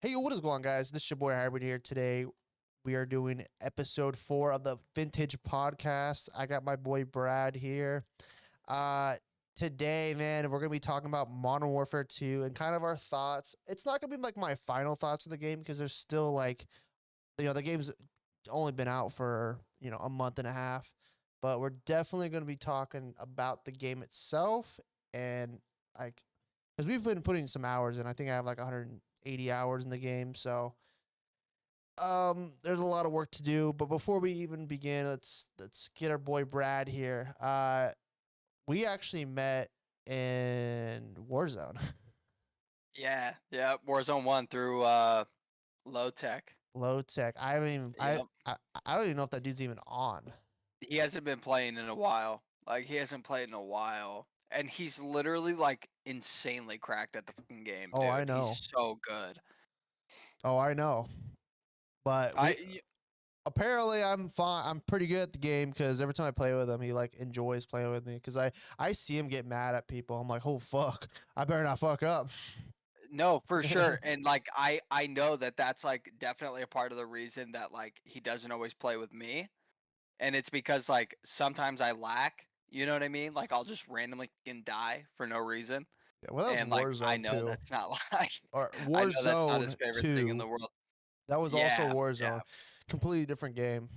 Hey, what is going on, guys? This is your boy Hybrid here. Today, we are doing episode 4 of the Vintage Podcast. I got my boy Brad here. Uh, Today, man, we're gonna be talking about Modern Warfare 2 and kind of our thoughts. It's not gonna be like my final thoughts of the game because there's still like, the game's only been out for a month and a half, but we're definitely gonna be talking about the game itself and like because we've been putting some hours in. I think I have like 180 hours in the game, so there's a lot of work to do. But before we even begin, let's get our boy Brad here. We actually met in Warzone. Yeah. Warzone 1 through low tech. Low tech. I haven't even Yep. I don't even know if that dude's even on. He hasn't been playing in a while. Like he hasn't played in a while. And he's literally like insanely cracked at the fucking game, Oh, I dude. He's know. so good. Oh, I know. But I we apparently I'm fine. I'm pretty good at the game because every time I play with him, he like enjoys playing with me. Because I see him get mad at people. I'm like, oh fuck, I better not fuck up. no, for sure. And like I know that that's like definitely a part of the reason that like he doesn't always play with me. And it's because like sometimes I lack, you know what I mean? Like I'll just randomly fucking die for no reason. Yeah, well, that was And like I Warzone know 2 that's not like or I know that's not his Warzone favorite thing in 2. the world. That was also Yeah, yeah, Warzone, completely different game.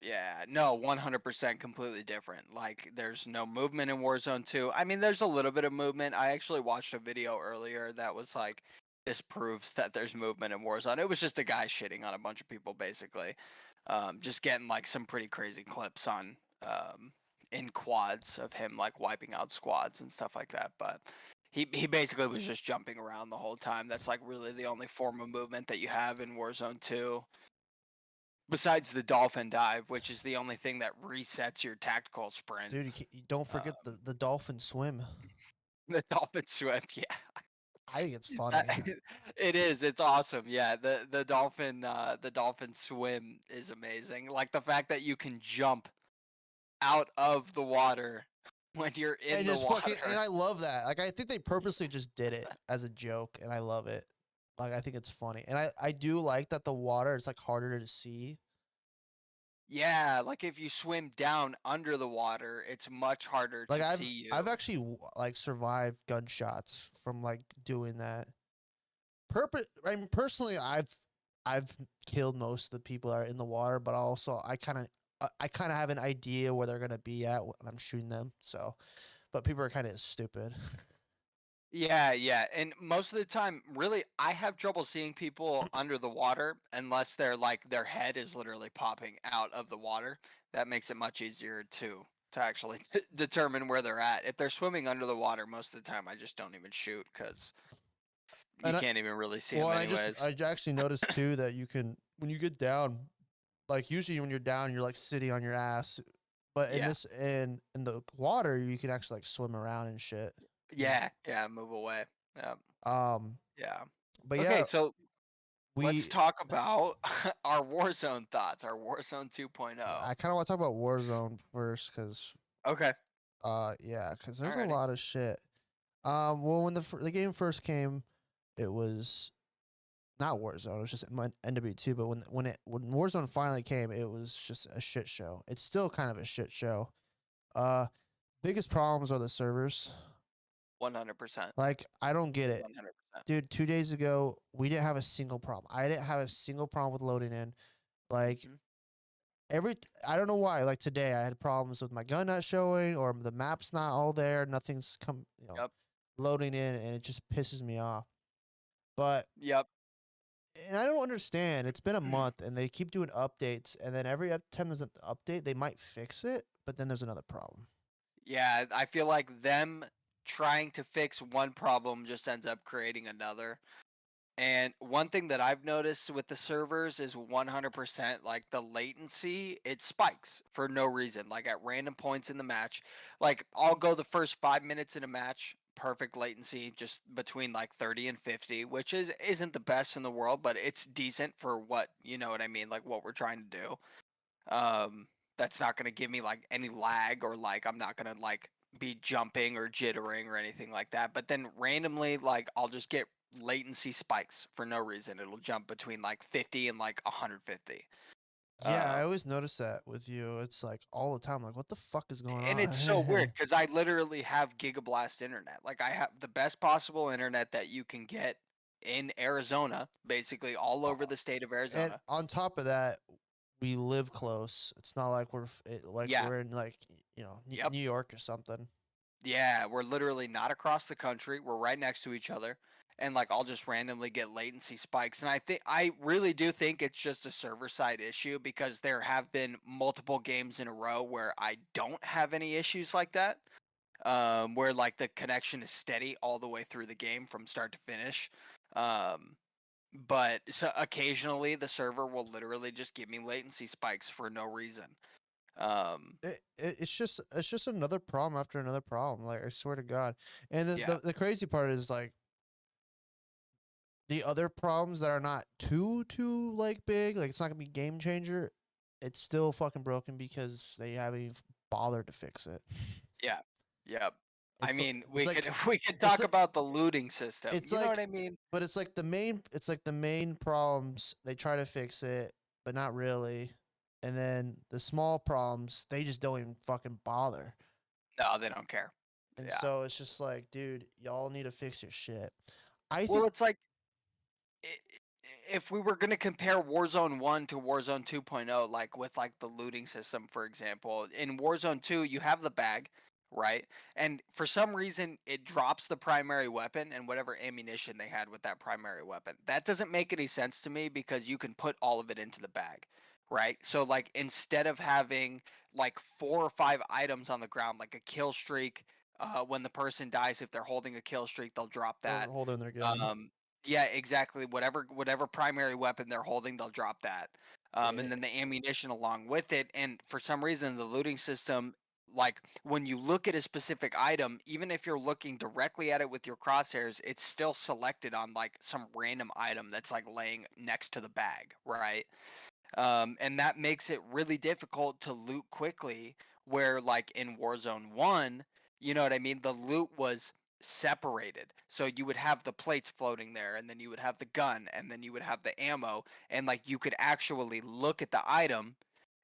yeah. No, 100% completely different. Like, there's no movement in Warzone 2. I mean, there's a little bit of movement. I actually watched a video earlier that was like, this proves that there's movement in Warzone. It was just a guy shitting on a bunch of people, basically. Just getting like some pretty crazy clips on in quads of him like wiping out squads and stuff like that. But he basically was just jumping around the whole time. That's like really the only form of movement that you have in Warzone 2. Besides the dolphin dive, which is the only thing that resets your tactical sprint. Dude, you don't forget Um, the dolphin swim. the dolphin swim, yeah, I think it's that, funny. it is. It's awesome. Yeah, the dolphin swim is amazing. Like the fact that you can jump out of the water when you're in And the just fucking and water. I love that. Like I think they purposely just did it as a joke and I love it. Like I think it's funny. And I do like that the water is like harder to see. Yeah, like if you swim down under the water, it's much harder Like to see I've you. actually like survived gunshots from like doing that. I mean personally I've killed most of the people that are in the water, but also I kind of have an idea where they're going to be at when I'm shooting them. So, but people are kind of stupid. Yeah, and most of the time, really, I have trouble seeing people under the water unless they're like their head is literally popping out of the water. That makes it much easier to actually determine where they're at. If they're swimming under the water, most of the time I just don't even shoot because you And can't even really see well, them and anyways. I actually noticed too that you can when you get down, like usually when you're down, you're like sitting on your ass, but Yeah, in the water, you can actually like swim around and shit. You yeah, move away. Yeah, um, yeah. but Okay, yeah, so let's we talk about our Warzone thoughts, our Warzone 2.0. I kind of want to talk about Warzone first because Okay, yeah, because there's a alrighty. lot of shit. Well, when the game first came, it was not Warzone. It was just MW2. But when Warzone finally came, it was just a shit show. It's still kind of a shit show. Uh, Biggest problems are the servers. 100%. Like I don't get it, 100%. dude. 2 days ago, we didn't have a single problem. I didn't have a single problem with loading in. Like Mhm. I don't know why. Like today, I had problems with my gun not showing or the map's not all there. Nothing's Yep. loading in, and it just pisses me off. But Yep. and I don't understand. It's been a month, and they keep doing updates, and then every time there's an update, they might fix it, but then there's another problem. Yeah, I feel like them trying to fix one problem just ends up creating another. And one thing that I've noticed with the servers is 100% like the latency, it spikes for no reason, like at random points in the match. Like I'll go the first 5 minutes in a match, perfect latency, just between like 30 and 50, which isn't the best in the world, but it's decent for what, you know what I mean, like what we're trying to do. Um, that's not gonna give me like any lag or like I'm not gonna like be jumping or jittering or anything like that. But then randomly, like I'll just get latency spikes for no reason. It'll jump between like 50 and like 150. Yeah, I Um, always notice that with you. It's like all the time. Like, what the fuck is going and on? it's so weird because I literally have gigablast internet. Like I have the best possible internet that you can get in Arizona, basically all Uh, over the state of and Arizona. on top of that, we live close. It's not like like Yeah. we're in like Yep. New York or something. Yeah, we're literally not across the country. We're right next to each other. And like I'll just randomly get latency spikes. And I really do think it's just a server side issue because there have been multiple games in a row where I don't have any issues like that. Where like the connection is steady all the way through the game from start to finish. Um, but so occasionally the server will literally just give me latency spikes for no reason. Um, It's just another problem after another problem. Like I swear to God. And yeah. the crazy part is like the other problems that are not too like big. Like it's not gonna be game changer. It's still fucking broken because they haven't even bothered to fix it. Yeah. Yep. I It's mean, it's we could like we could it's talk like about the looting system. it's You know what like I mean? but it's like the main problems they try to fix it, but not really. And then the small problems they just don't even fucking bother. No, they don't care. And Yeah. so it's just like, dude, y'all need to fix your shit. I Well, think it's like i- if we were going to compare Warzone 1 to Warzone 2.0, like with like the looting system, for example, in Warzone 2, you have the bag, right? And for some reason, it drops the primary weapon and whatever ammunition they had with that primary weapon. That doesn't make any sense to me because you can put all of it into the bag, right? So, like, instead of having like 4 or 5 items on the ground, like a kill streak, when the person dies, if they're holding a kill streak, they'll drop they're that. holding their gun. Um, yeah, exactly. Whatever primary weapon they're holding, they'll drop that. Eh, And then the ammunition along with it. And for some reason, the looting system, like when you look at a specific item, even if you're looking directly at it with your crosshairs, it's still selected on like some random item that's like laying next to the bag, right? And that makes it really difficult to loot quickly. Where like in Warzone 1, you know what I mean? The loot was separated. So you would have the plates floating there, and then you would have the gun, and then you would have the ammo, and like you could actually look at the item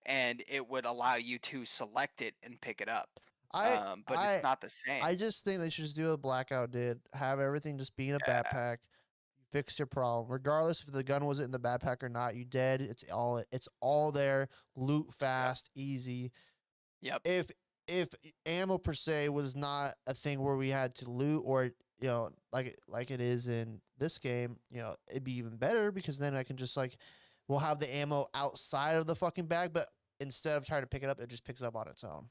and it would allow you to select it and pick it up. I But it's I not the same. I just think they should just do what Blackout did. Have everything just be in a Yeah. backpack. Fix your problem. Regardless if the gun wasn't in the backpack or not, you dead. It's all there. Loot Yep. fast, easy. Yep. If if ammo per se was not a thing where we had to loot or like it is in this game, it'd be even better because then I can just like we'll have the ammo outside of the fucking bag, but instead of trying to pick it up, it just picks it up on its own.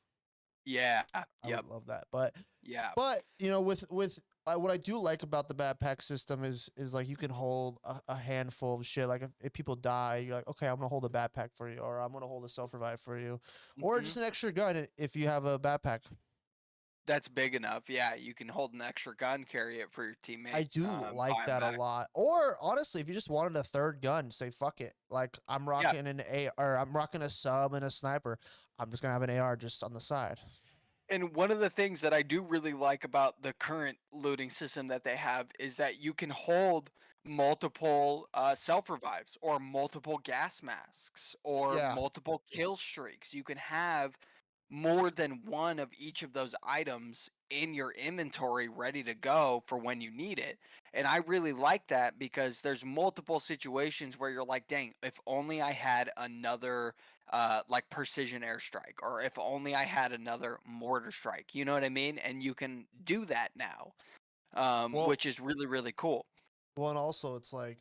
Yeah. I would Yep. love that. But Yeah. with what I do like about the backpack system is like you can hold a handful of shit. Like if people die, you're like, okay, I'm gonna hold a backpack for you, or I'm gonna hold a self revive for you, or Hmm. just an extra gun if you have a backpack. That's big enough. Yeah, you can hold an extra gun, carry it for your I teammate, do like buy 'em that a back. lot. Or honestly, if you just wanted a third gun, say fuck it. Like I'm Yeah, rocking an A or I'm rocking a sub and a sniper. I'm just gonna have an AR just on the side. and one of the things that I do really like about the current looting system that they have is that you can hold multiple self revives or multiple gas masks or Yeah. multiple kill streaks. You can have more than one of each of those items in your inventory ready to go for when you need it. And I really like that because there's multiple situations where you're like, dang, if only I had another like precision airstrike, or if only I had another mortar strike. You know what I mean? And you can do that now, Well, which is really, really cool. and also it's like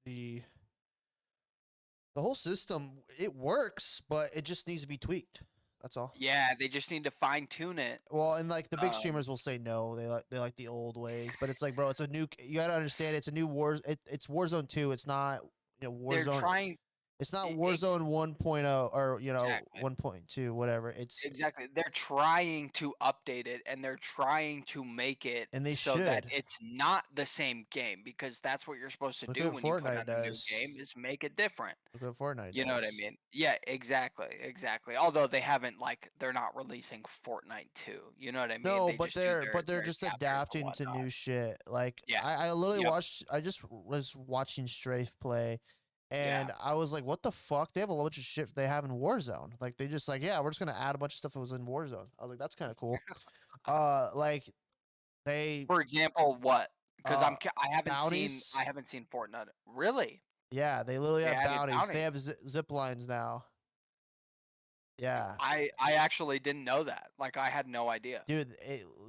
the the whole system it works, but it just needs to be tweaked. That's all. Yeah, they just need to fine tune it. Well, and like the big Um, streamers will say no, they like the old ways, but it's like, bro, it's a new. You gotta understand, it's a new war. It's Warzone 2. It's not they're Warzone. trying. It's not Ex- Warzone 1.0 or exactly. 1.2, whatever. It's Exactly. They're trying to update it and they're trying to make it and they so that should. it's not the same game because that's what you're supposed to Look do what when you put Fortnite out a new does. game is make it different. Look what Fortnite You know what I does. mean? Yeah, exactly. Exactly. Although they haven't they're not releasing Fortnite 2. You know what I mean? No, They just do their they're their just chapters and adapting to whatnot. new shit. Like Yeah. I literally Yep. watched. I just was watching Strafe play, Yeah. and I was like, "What the fuck? They have a bunch of shit they have in Warzone. Like they just like, yeah, we're just gonna add a bunch of stuff that was in Warzone." I was like, "That's kind of cool." Like they For example, what? Because uh I haven't seen bounties. Fortnite. Really? Yeah, they literally They have added bounties. They bounties. have zip lines now. Yeah. I actually didn't know that. Like I had no idea. Dude,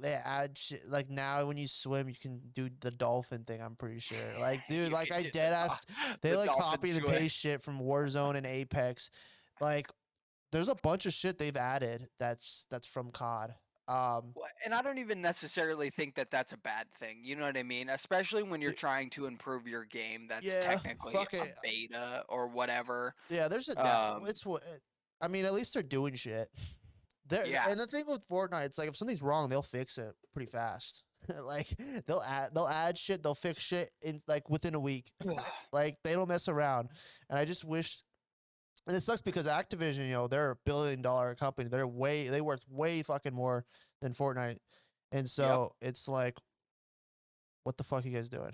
they add shit like now when you swim, you can do the dolphin thing. I'm pretty sure. Like, dude, You like could I do dead ass. They the like dolphin copy and swim. paste shit from Warzone and Apex. Like, there's a bunch of shit they've added that's from COD. And I don't even necessarily think that that's a bad thing. You know what I mean? Especially when you're y- trying to improve your game that's yeah, technically fuck a it. beta or whatever. Yeah, there's a Um, it's what I mean. At least they're doing shit. yeah. And the thing with Fortnite, it's like if something's wrong, they'll fix it pretty fast. Like they'll add shit, they'll fix shit in like within a week. Like they don't mess around. And I just wish, and it sucks because Activision, they're $1 billion company. They worth way fucking more than Fortnite. And Yep. so it's like, what the fuck are you guys doing?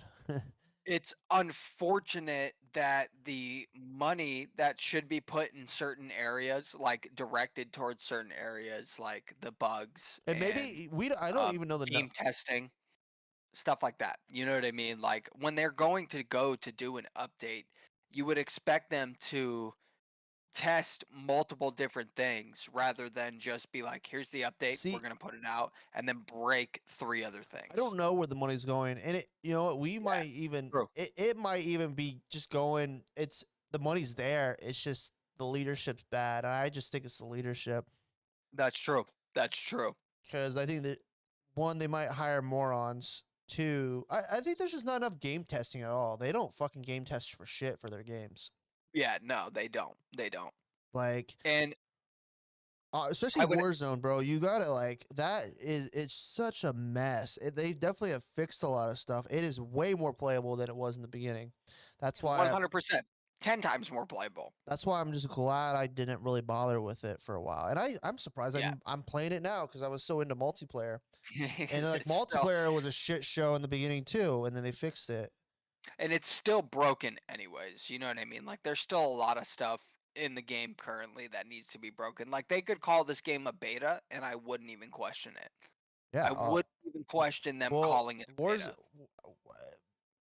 It's unfortunate that the money that should be put in certain areas, like directed towards certain areas, like the bugs And and maybe I don't even know the team testing, stuff like that. You know what I mean? Like when they're going to go to do an update, you would expect them to test multiple different things rather than just be like, here's the update, we're see. going to put it out, and then break three other I things. don't know where the money's going, and you know what, we Yeah, might even true. it might even be just going. It's the money's there. It's just the leadership's bad. And I just think it's the leadership That's true. That's true. because I think that one, they might hire morons. Two, I think there's just not enough game testing at all. They don't fucking game test for shit for their games. Yeah, no, they don't. They don't. Like And especially I would Warzone, bro. You gotta like that is it's such a mess. They definitely have fixed a lot of stuff. It is way more playable than it was in the beginning. That's why 100%, 10 times more playable. I'm just glad I didn't really bother with it for a while. And I'm surprised Yeah. I'm playing it now because I was so into multiplayer. And like It's still multiplayer was a shit show in the beginning too, and then they fixed it. and it's still broken anyways. You know what I mean? Like there's still a lot of stuff in the game currently that needs to be broken. Like they could call this game a beta and I wouldn't even question it. Yeah. I wouldn't even question them Well, calling it a Wars beta.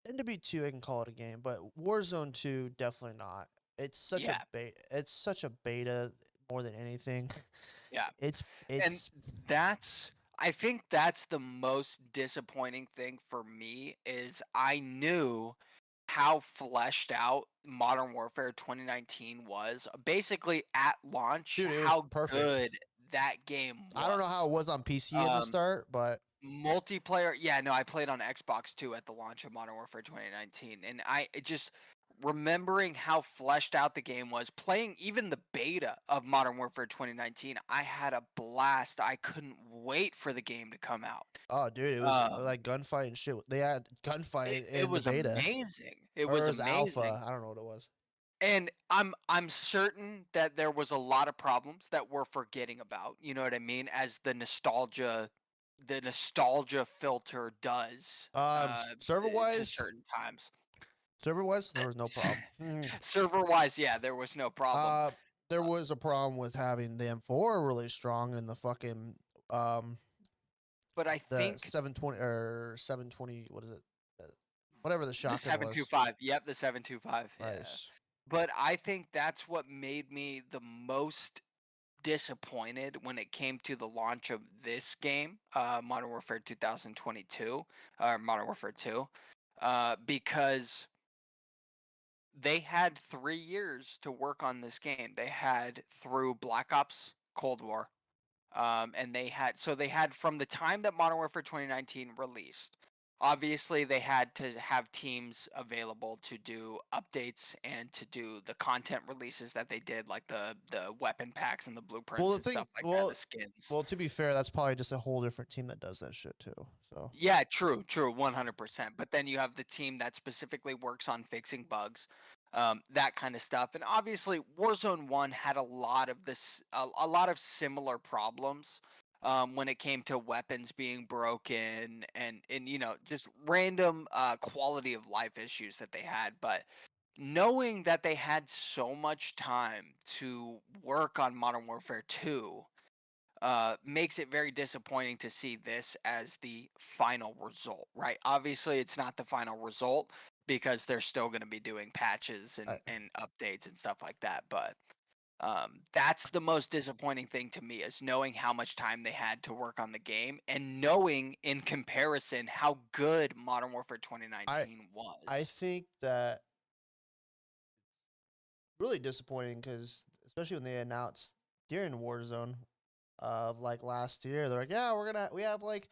NW2 I can call it a game, but Warzone 2 definitely not. Yeah. It's such a beta more than anything. Yeah. It's And it's that's I think that's the most disappointing thing for me is I knew how fleshed out Modern Warfare 2019 was. Basically at launch, dude, it was how perfect. good that game I don't know how was. it was on PC in the Um start, but Multiplayer, yeah, no, I played on Xbox too at the launch of Modern Warfare 2019, and it just remembering how fleshed out the game was, playing even the beta of Modern Warfare 2019, I had a blast. I couldn't wait for the game to come out. oh dude, it was Um, like gunfight and shit. They had gunfight it in the was beta. amazing. It Or it was was amazing. alpha. I don't know what it was. And I'm certain that there was a lot of problems that we're forgetting about. You know what I mean? As the nostalgia filter does Server to wise, certain times. there was no problem. Server wise, yeah, there was no problem. Uh, there was a problem with having the M4 really strong in the fucking um But I the think 720 or 720. What is it? Uh, Whatever the the shotgun was. 725, yep, the 725, yeah. Nice. But I think that's what made me the most disappointed when it came to the launch of this game, Modern Warfare 2022, or Modern Warfare 2, because they had 3 years to work on this game. They had through Black Ops Cold War, and they had from the time that Modern Warfare 2019 released Obviously, they had to have teams available to do updates and to do the content releases that they did, like the weapon packs and the Well, blueprints the and thing, stuff like that, the skins. to be fair, that's probably just a whole different team that does that shit too. So Yeah, true, 100%. But then you have the team that specifically works on fixing bugs, that kind of stuff. And obviously, Warzone One had a lot of a lot of similar problems when it came to weapons being broken and just random quality of life issues that they had. But knowing that they had so much time to work on Modern Warfare Two makes it very disappointing to see this as the final result, right? Obviously, it's not the final result because they're still going to be doing patches I, and updates and stuff like that. But that's the most disappointing thing to me is knowing how much time they had to work on the game and knowing in comparison how good Modern Warfare I 2019 I was. think that really disappointing because especially when they announced during Warzone of like last year, they're like, yeah, we have like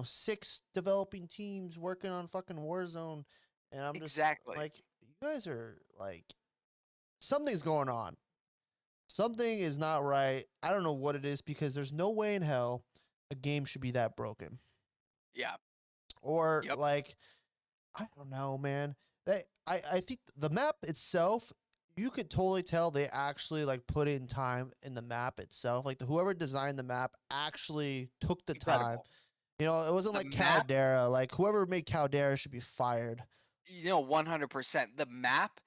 6 developing teams working on fucking Warzone, and I'm just Exactly. like, you guys are like something's going on. Something is not right. I don't know what it is because there's no way in hell a game should be that broken. Yeah. Or Yep. like I don't know, man. I think the map itself, you could totally tell they actually like put in time in the map itself. Like whoever designed the map actually took the time. Incredible. It wasn't The like map Caldera. Like whoever made Caldera should be fired. 100%. The map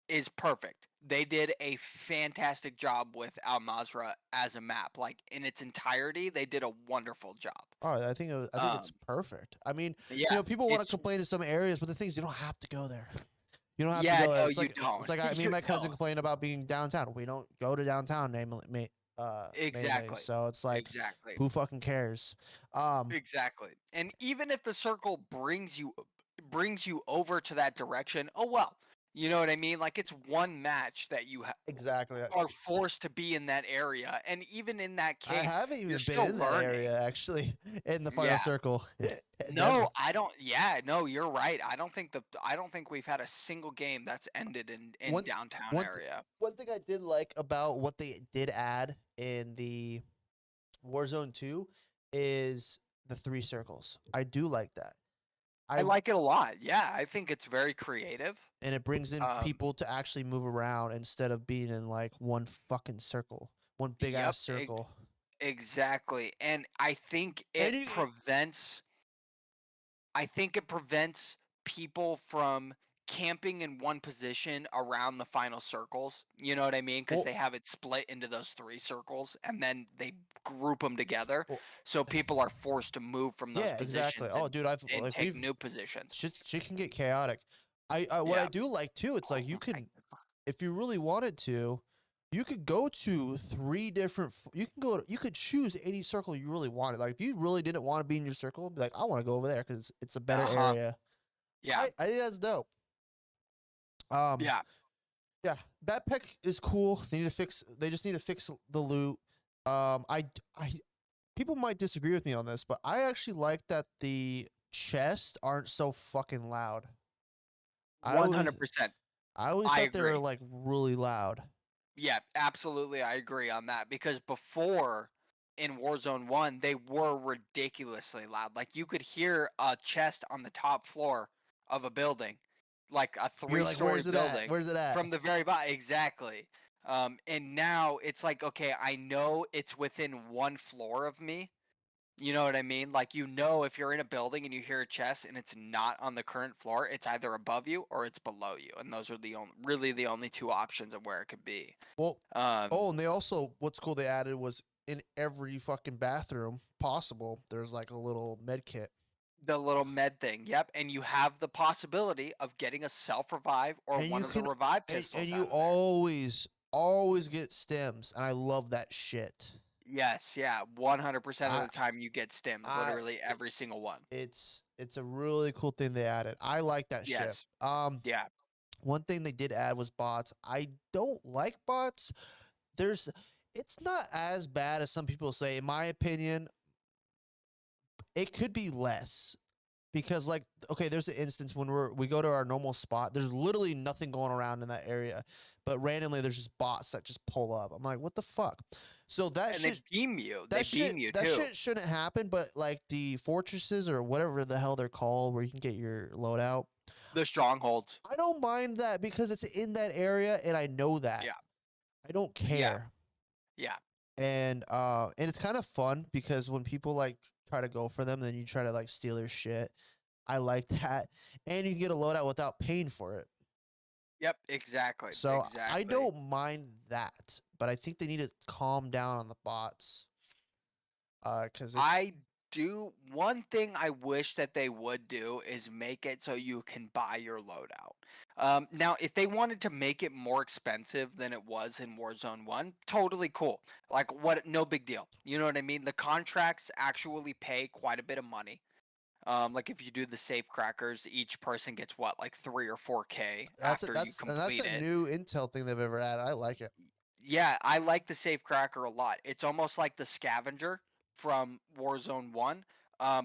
is perfect. They did a fantastic job with Al Mazrah as a map. Like in its entirety, they did a wonderful job. Oh, I think it's Um, perfect. I mean, yeah, people want to it's complain to some areas, but the thing is, you don't have to go there. You don't have to yeah, go there. no, It's you like it's don't. like me You and my cousin don't. complain about being downtown. We don't go to downtown, mainly. Exactly. So it's like, Exactly. who fucking cares? Um, Exactly. And even if the circle brings you over to that direction, oh well. You know what I mean? Like it's one match that exactly. are forced to be in that area, and even in that I case, haven't you're even been still in that learning. area actually in the final Yeah. circle. No, Never. I don't. Yeah, no, you're right. I don't think we've had a single game that's ended in One downtown one th- area. one thing I did like about what they did add in the Warzone 2 is the 3 circles. I do like that. I I like it a lot. Yeah, I think it's very creative. And it brings in Um, people to actually move around instead of being in like one fucking circle, one big ass yep, circle. exactly. And And you, I think it prevents people from camping in one position around the final circles. You know what I mean? Because well, they have it split into those three circles and then they group them together. well, So people are forced to move from those yeah, exactly. positions Oh, dude, I've and like take we've new positions. shit can get chaotic. What I Yeah. do like too, it's like you Oh my can, if you really wanted to, you could go to 3 different. You could choose any circle you really wanted. Like if you really didn't want to be in your circle, be like, I want to go over there because it's a better uh-huh. area. Yeah. I think that's dope. Um, Yeah. Yeah, backpack is cool. They just need to fix the loot. I people might disagree with me on this, but I actually like that the chests aren't so fucking loud. I always 100%. I always I thought they were agree. like really loud. Yeah, absolutely. I agree on that because before in Warzone 1, they were ridiculously loud. Like you could hear a chest on the top floor of a building, like a You're like, three-story where's it at? building Where's it at? from the very bottom. Exactly. And now it's like, okay, I know it's within one floor of me. You know what I mean? Like if you're in a building and you hear a chest and it's not on the current floor, it's either above you or it's below you, and those are really the only two options of where it could be. Well, Um, oh, and they also what's cool they added was in every fucking bathroom possible. There's like a little med kit, the little med thing, yep, and you have the possibility of getting a self revive or and one you of the can revive and pistols you out of there. always get stems, and I love that shit. Yes, yeah, 100% of I the time you get stims, I literally every single one. it's a really cool thing they added. I like that shit. Yes, yeah, One thing they did add was bots. I don't like bots. There's It's not as bad as some people say. In my opinion, it could be less. because like okay, there's an instance when we go to our normal spot, there's literally nothing going around in that area, but randomly there's just bots that just pull up. I'm like, what the fuck? So that And they shit beam you. They that shit beam you that too. shit shouldn't happen, but like the fortresses or whatever the hell they're called where you can get your loadout, The strongholds. I don't mind that because it's in that area and I know that. Yeah. I don't Yeah. care. Yeah. And it's kind of fun because when people like try to go for them, then you try to like steal their shit. I like that. And you get a loadout without paying for it. Yep. Exactly. So I Exactly. don't mind that, but I think they need to calm down on the bots. Cause it's I do one thing I wish that they would do is make it so you can buy your loadout. Now, if they wanted to make it more expensive than it was in Warzone 1, totally cool. Like, what? No big deal. You know what I mean? The contracts actually pay quite a bit of money. Like if you do the safe crackers, each person gets what, like 3 or 4K after you that's complete a it. new intel thing they've ever had. I like it. Yeah, I like the safe cracker a lot. It's almost like the scavenger from Warzone 1,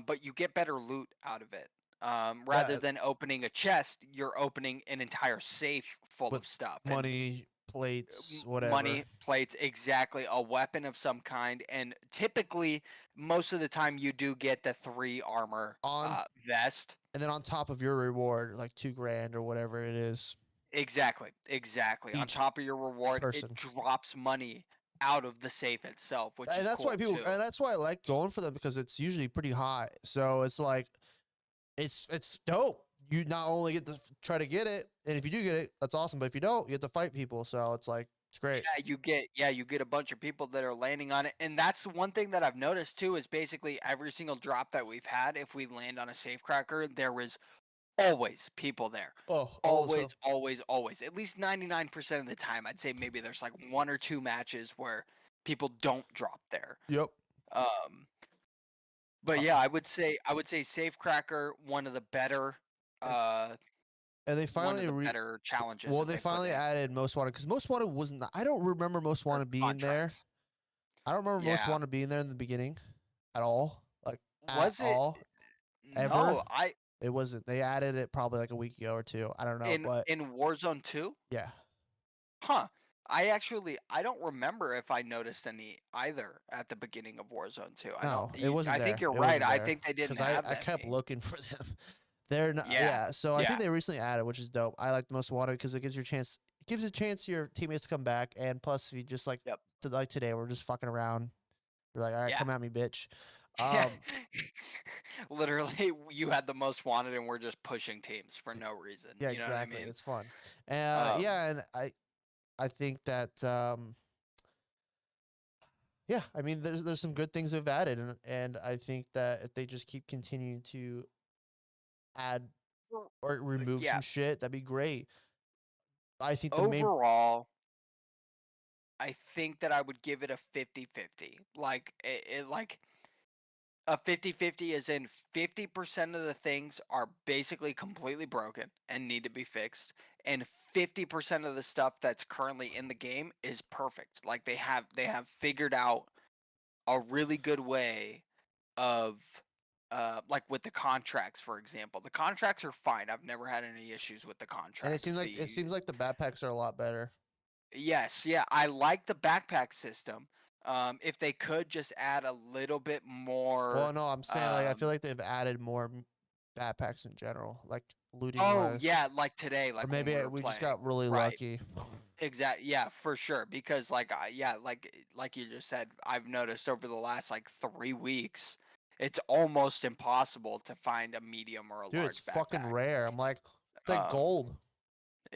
but you get better loot out of it. Rather Yeah, than opening a chest, you're opening an entire safe full with of stuff and money, plates, whatever. money, plates, exactly, a weapon of some kind. And typically, most of the time, you do get the 3 armor On vest. and then on top of your reward, like 2 grand or whatever it is, Exactly, exactly. On each top of your reward, it person. drops money out of the safe itself, which And is that's why cool people too. and that's why I like going for them because it's usually pretty high. So it's like it's dope. You not only get to try to get it, and if you do get it, that's awesome. But if you don't, you have to fight people. So it's like it's great. You get a bunch of people that are landing on it. And that's the one thing that I've noticed too is basically every single drop that we've had, if we land on a safe cracker, there is always people there. Oh, all the Always, time. always, always. At least 99% of the time. I'd say maybe there's like 1 or 2 matches where people don't drop there. Yep. Um but Uh, yeah, I would say safe cracker, one of the better and, uh and they one of finally the better challenges well that they they put finally in, added most wanted because most wanted wasn't. I don't remember most or wanted being there. contracts. I don't remember most Yeah. wanted being there in the beginning, at all. Like at Was it all, ever. no, I It wasn't. They added it probably like a week ago or two. I don't know, but in Warzone 2? yeah. Huh. I don't remember if I noticed any either at the beginning of Warzone 2. I don't No, it wasn't I think there. you're It right. wasn't I there think they didn't because have I kept any. looking for them. They're not. Yeah. Yeah, so I Yeah. think they recently added, which is dope. I like the most wanted because it gives your chance. It gives a chance to your teammates to come back, and plus, if you just like Yep. to like today, we're just fucking around. You're like, all right, Yeah. come at me, bitch. Yeah. Um, Literally, you had the most wanted and we're just pushing teams for no reason. yeah, You know what I exactly. mean? It's fun. Um Yeah, and I think that yeah, I mean, there's some good things they've added, and I think that if they just keep continuing to add Well, or remove yeah, some shit, that'd be great. I think the main overall, I think that I would give it a 50-50. Like like a 50-50 is in 50% of the things are basically completely broken and need to be fixed, and 50% of the stuff that's currently in the game is perfect. Like they have figured out a really good way of like with the contracts, for example. The contracts are fine. I've never had any issues with the and it seems contracts. like the backpacks are a lot better. Yes, yeah, I like the backpack system. If they could just add a little bit more. Well, no, I'm saying like I feel um like they've added more backpacks in general, like looting oh wise, yeah, like today, or like when maybe we were we just playing. got really Right. lucky. Exactly. Yeah, for sure. Because yeah, like you just said, I've noticed over the last like 3 weeks, it's almost impossible to find a medium or a Dude, it's large fucking backpack. rare. I'm like, it's like Um, gold.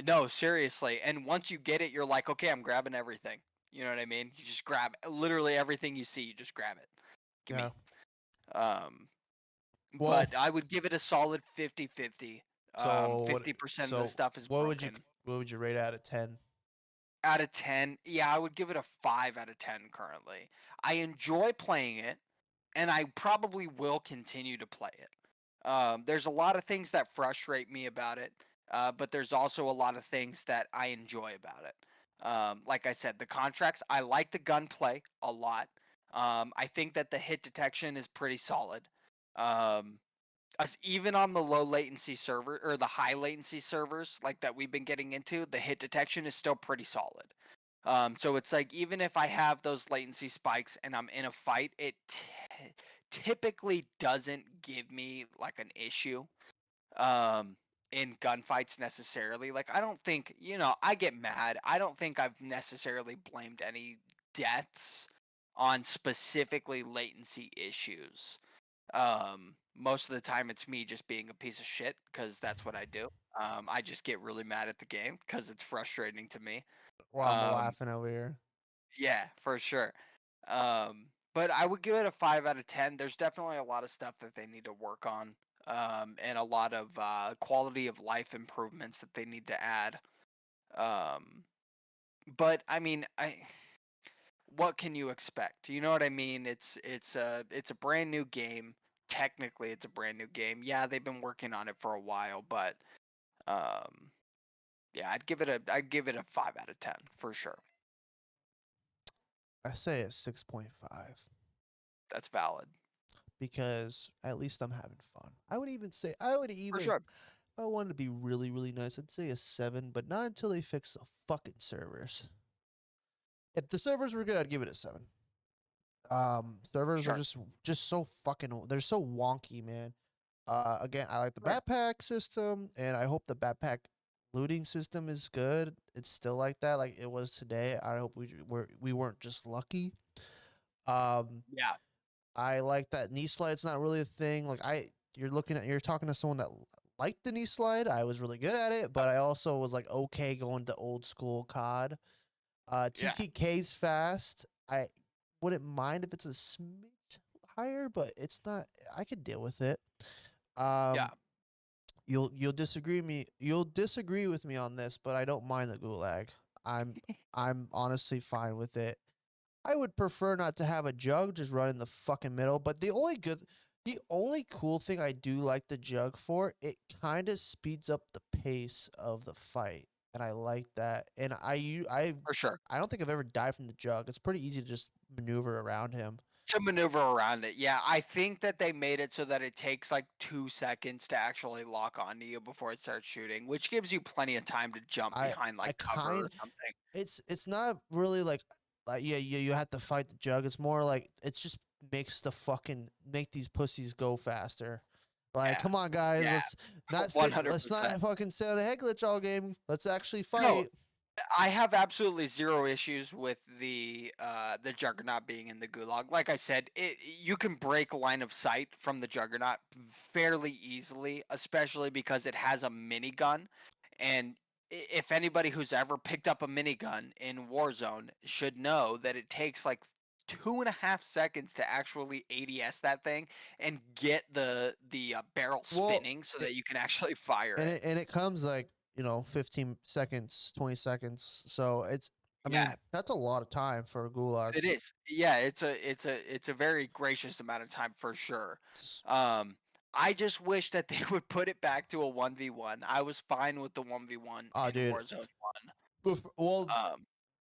no, seriously. And once you get it, you're like, okay, I'm grabbing everything. You know what I mean? You just grab literally everything you see. You just grab it. Give Yeah. me. Um, Well, but I would give it a solid 50-50. so what? 50% of the So stuff is what would you broken. what would you rate out of 10? Out of 10, yeah, I would give it a 5 out of 10 currently. I enjoy playing it, and I probably will continue to play it. There's a lot of things that frustrate me about it, but there's also a lot of things that I enjoy about it. Like I said, the contracts, I like the gunplay a lot. I think that the hit detection is pretty solid. Um, Us even on the low latency server or the high latency servers like that we've been getting into, the hit detection is still pretty solid. So it's like even if I have those latency spikes and I'm in a fight, it typically doesn't give me like an issue um in gunfights necessarily. Like I don't think, I get mad. I don't think I've necessarily blamed any deaths on specifically latency issues. Most of the time it's me just being a piece of shit because that's what I do. I just get really mad at the game because it's frustrating to me. Well, I'm Um, laughing over here. yeah, for sure. But I would give it a 5 out of 10. There's definitely a lot of stuff that they need to work on, and a lot of quality of life improvements that they need to add. Um, but I mean, what can you expect? You know what I mean? It's a brand new game. Technically, it's a brand new game. Yeah, they've been working on it for a while, but um, yeah, I'd give it a 5 out of 10 for sure. I say it's 6.5 That's valid because at least I'm having fun. I would for even, sure. if I wanted to be really, really nice, I'd say a 7, but not until they fix the fucking servers. If the servers were good, I'd give it a 7. Servers are Sure. just so fucking, they're so wonky, man. Again, I like the Right. backpack system, and I hope the backpack looting system is good. It's still like that, like it was today. I hope we weren't just lucky. Um, Yeah. I like that knee slide's not really a thing. You're talking to someone that liked the knee slide. I was really good at it, but I also was like okay going to old school COD. Yeah. TTK's fast. I wouldn't mind if it's a smidge higher, but it's not. I could deal with it. Yeah. Um, you'll disagree with me on this, but I don't mind the gulag. I'm I'm honestly fine with it. I would prefer not to have a jug just run in the fucking middle, but the only cool thing I do like the jug for, it kind of speeds up the pace of the fight, and I like that. And For sure. I don't think I've ever died from the jug. It's pretty easy to just maneuver around him. To maneuver around it. Yeah, I think that they made it so that it takes like 2 seconds to actually lock onto you before it starts shooting, which gives you plenty of time to jump behind I like cover or kind something. it's not really like yeah, you have to fight the jug. It's more like it's just make these pussies go faster. Like, Yeah. come on, guys, Yeah. let's 100%. not fucking sit on a head glitch all game. Let's actually No, fight. I have absolutely zero issues with the Juggernaut being in the Gulag. Like I said, you can break line of sight from the Juggernaut fairly easily, especially because it has a minigun. And if anybody who's ever picked up a minigun in Warzone should know that it takes like 2.5 seconds to actually ADS that thing and get the barrel Well, spinning so it, that you can actually fire it. and it comes like 15 seconds, 20 seconds. So I mean, Yeah, that's a lot of time for a gulag. it is. Yeah, it's a very gracious amount of time for sure. S- Um, I just wish that they would put it back to a 1v1. I was fine with the 1v1 Oh, in dude. Warzone 1. Well, Um,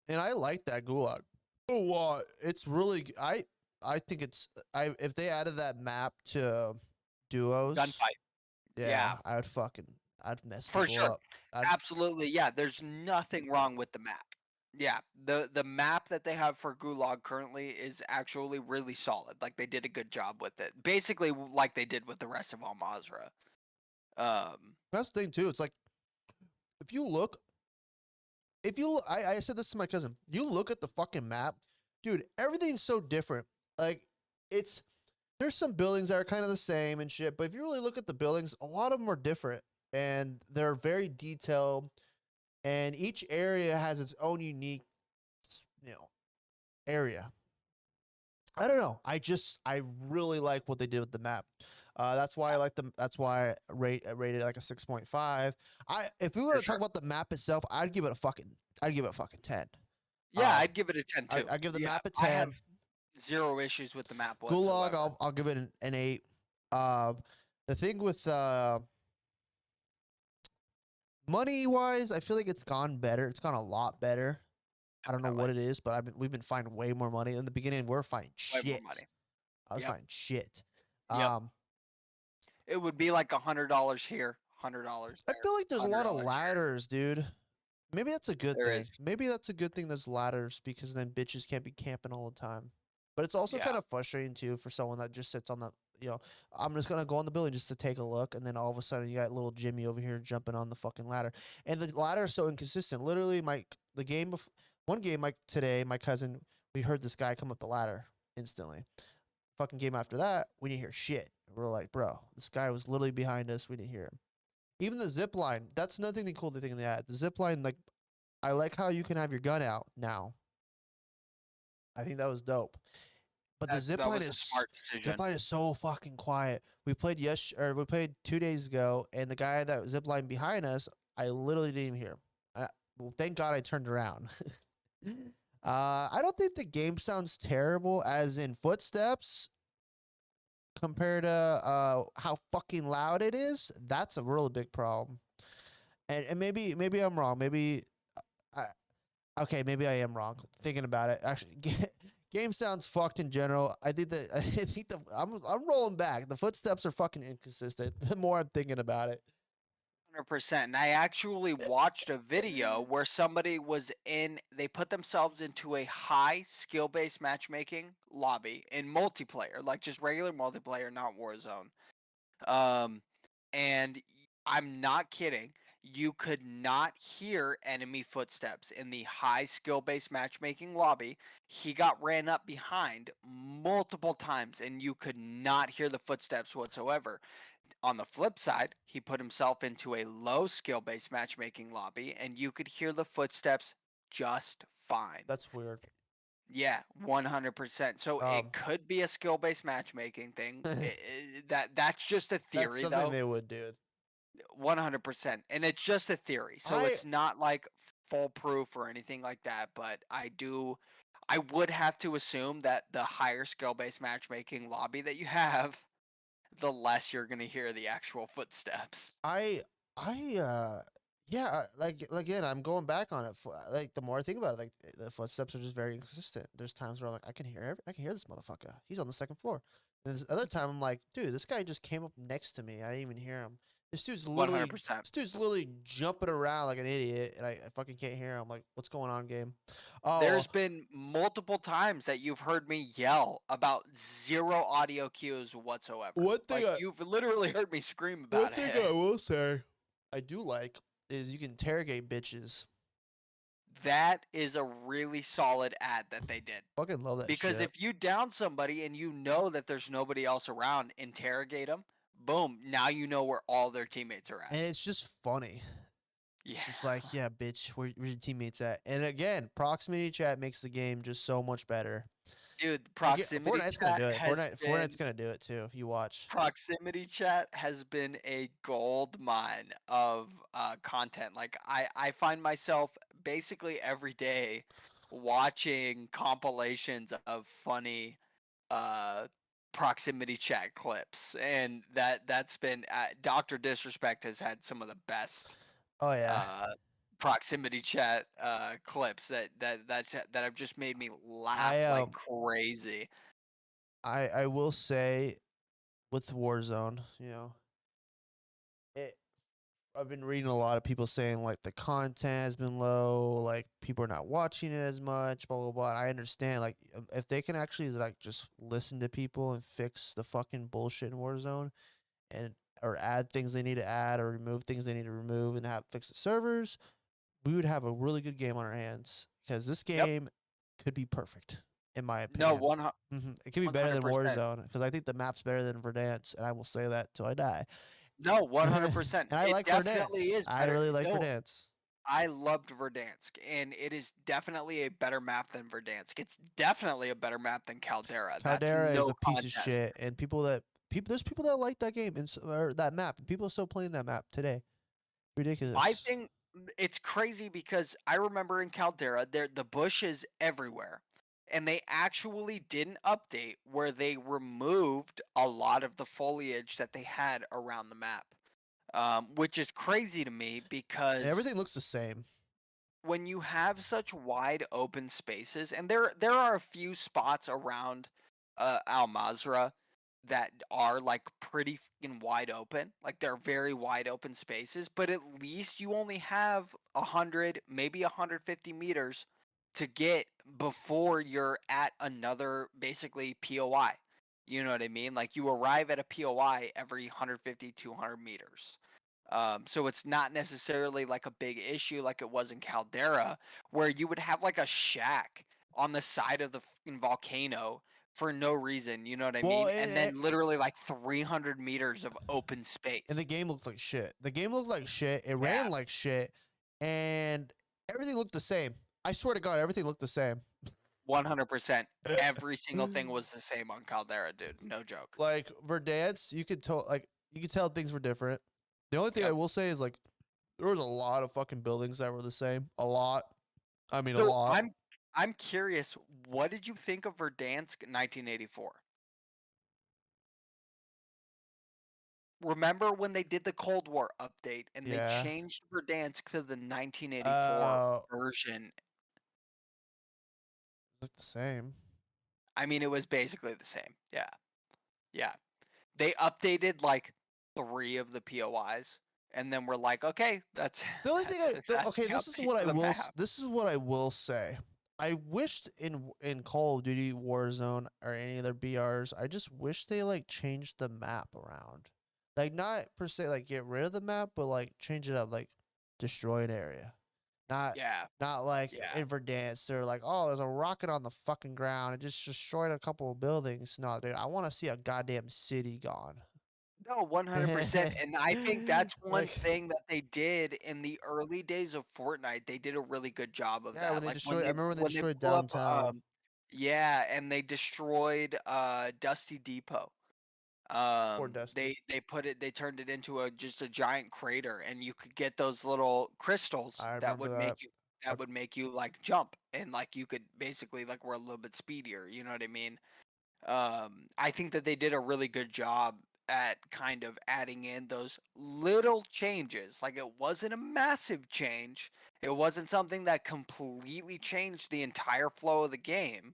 and I like that gulag. Oh, it's really. I think it's. I if they added that map to duos, gunfight. yeah, Yeah, I'd mess for people sure. up. I'd Absolutely. Yeah, there's nothing wrong with the map. Yeah, the map that they have for Gulag currently is actually really solid. Like they did a good job with it. Basically like they did with the rest of Al Mazrah. Um, That's the thing too. It's like if you look, I said this to my cousin. You look at the fucking map, dude. Everything's so different. Like it's there's some buildings that are kind of the same and shit, but if you really look at the buildings, a lot of them are different and they're very detailed. And each area has its own unique, you know, area. I don't know. I really like what they did with the map. That's why I like them. That's why I rated it like a 6.5. If we were for to talk sure. about the map itself, I'd give it a fucking 10. Yeah, I'd give it a 10 too. I give the Yeah, map a I have 10. 0 issues with the map Gulag, whatsoever. I'll give it an 8. Uh, the thing with money wise, I feel like it's gone better. It's gone a lot better. I don't know what Definitely. it is, but we've been finding way more money. In the beginning, we're finding Way more shit. money. I was Yep. finding shit. Yep. Um, It would be like $100 here, $100 I there, feel like there's a lot of $100 here. ladders, dude. Maybe that's a good There thing. is, Maybe that's a good thing there's ladders because then bitches can't be camping all the time. But it's also yeah. kind of frustrating too for someone that just sits on the, I'm just gonna go on the building just to take a look, and then all of a sudden you got little Jimmy over here jumping on the fucking ladder, and the ladder is so inconsistent. Literally, the game one game like today, my cousin, we heard this guy come up the ladder instantly. Fucking game after that, we didn't hear shit. We're like, bro, this guy was literally behind us. We didn't hear him. Even the zip line, that's another thing cool thing in the ad. The zip line, like, I like how you can have your gun out now. I think that was dope. But the That was a smart decision. so fucking quiet. We played we played 2 days ago, and the guy that zip line behind us, I literally didn't even hear him. Well, thank God I turned around. I don't think the game sounds terrible, as in footsteps compared to how fucking loud it is. That's a really big problem. And maybe I'm wrong. Maybe I okay, maybe I am wrong thinking about it. Actually, game sounds fucked in general. I think that I'm rolling back. The footsteps are fucking inconsistent. The more I'm thinking about it. 100%. And I actually watched a video where somebody they put themselves into a high skill based matchmaking lobby in multiplayer, like just regular multiplayer, not Warzone. Um, I'm not kidding. You could not hear enemy footsteps in the high skill based matchmaking lobby. He got ran up behind multiple times, and you could not hear the footsteps whatsoever. On the flip side, he put himself into a low skill based matchmaking lobby, and you could hear the footsteps just fine. That's weird. Yeah, 100%. So it Um, could be a skill based matchmaking thing. That's just a that's theory, something though. they would do. 100%. And it's just a theory. So I it's not like foolproof or anything like that. But I would have to assume that the higher skill based matchmaking lobby that you have, the less you're going to hear the actual footsteps. I yeah, like again, I'm going back on it. Like the more I think about it, like the footsteps are just very inconsistent. There's times where I'm like, I can hear this motherfucker. He's on the second floor. And this other time, I'm like, dude, this guy just came up next to me. I didn't even hear him. This 100%. dude's literally jumping around like an idiot, and I fucking can't hear him. I'm like, what's going on, game? Oh, There's been multiple times that you've heard me yell about zero audio cues whatsoever. one thing Like I you've literally heard me scream one about thing it. I will say, I do like is you can interrogate bitches. That is a really solid ad that they did. Fucking love that Because shit. if you down somebody and you know that there's nobody else around, interrogate them. Boom, now you know where all their teammates are And at. it's just funny. Yeah. It's just like, yeah, bitch, where your teammates at? And again, proximity chat makes the game just so much better. Dude, Fortnite's gonna do it. Fortnite's gonna do it too. If you watch, proximity chat has been a gold mine of content. Like I find myself basically every day watching compilations of funny uh, proximity chat clips, and that's been Dr. Disrespect has had some of the best oh yeah, uh, proximity chat clips that have just made me laugh I like crazy. I will say with Warzone, it. I've been reading a lot of people saying like the content has been low, like people are not watching it as much, blah blah blah. I understand, like if they can actually like just listen to people and fix the fucking bullshit in Warzone, and or add things they need to add or remove things they need to remove and have fix the servers, we would have a really good game on our hands because this Yep. game could be perfect in my No, opinion. It could be better than 100%. Warzone because I think the map's better than Verdansk, and I will say that till I die. No, And 100%. I It like definitely Verdansk. is I better. really like No, Verdansk. I loved Verdansk, and it is definitely a better map than Verdansk. It's definitely a better map than Caldera. That's Caldera is no a piece of contest. shit, and there's people that like that game and or that map, and people are still playing that map today. I Ridiculous. think it's crazy because I remember in Caldera, the bush is everywhere. And they actually didn't update where they removed a lot of the foliage that they had around the map. Which is crazy to me because Everything looks the same. when you have such wide open spaces, and there are a few spots around Al Mazrah that are like pretty fucking wide open. Like they're very wide open spaces, but at least you only have 100, maybe 150 meters to get before you're at another basically POI. You know what I mean? Like you arrive at a POI every 150, 200 meters. So it's not necessarily like a big issue like it was in Caldera, where you would have like a shack on the side of the fucking volcano for no reason, you know what I Well, mean? And then literally like 300 meters of open and the space. game looked like shit. The game looked like shit. It Yeah, ran like shit, and everything looked the same. I swear to God, everything looked the same. 100%. Every single thing was the same on Caldera, dude. No joke. Like Verdansk, you could tell things were different. The only thing I Yep. will say is like there was a lot of fucking buildings that were the same. A lot. I mean, a So lot. I'm curious, what did you think of Verdansk 1984? Remember when they did the Cold War update and they Yeah. changed Verdansk to the 1984 Uh, version? looked the same. I mean, it was basically the same. Yeah. Yeah. They updated like 3 of the POIs and then we're like, "Okay, that's The only thing that's that's okay, the update to the map." this is what I will say. I wished in Call of Duty Warzone or any other BRs, I just wish they like changed the map around. Like not per se like get rid of the map, but like change it up, like destroy an area. Not Yeah. not like Yeah. in Verdansk, they're like, oh, there's a rocket on the fucking ground. It just destroyed a couple of buildings. No, dude, I want to see a goddamn city gone. No, 100%, and I think that's one Like, thing that they did in the early days of Fortnite. They did a really good job of yeah, when that. they Like destroyed, I remember when they when they destroyed blew up, downtown. yeah, and they destroyed Dusty Depot. Poor Dusty. They turned it into a just a giant crater, and you could get those little crystals I remember that. I, that would make you like jump, and like you could basically like we're a little bit speedier. You know what I mean? I think that they did a really good job at kind of adding in those little changes. Like it wasn't a massive change. It wasn't something that completely changed the entire flow of the game.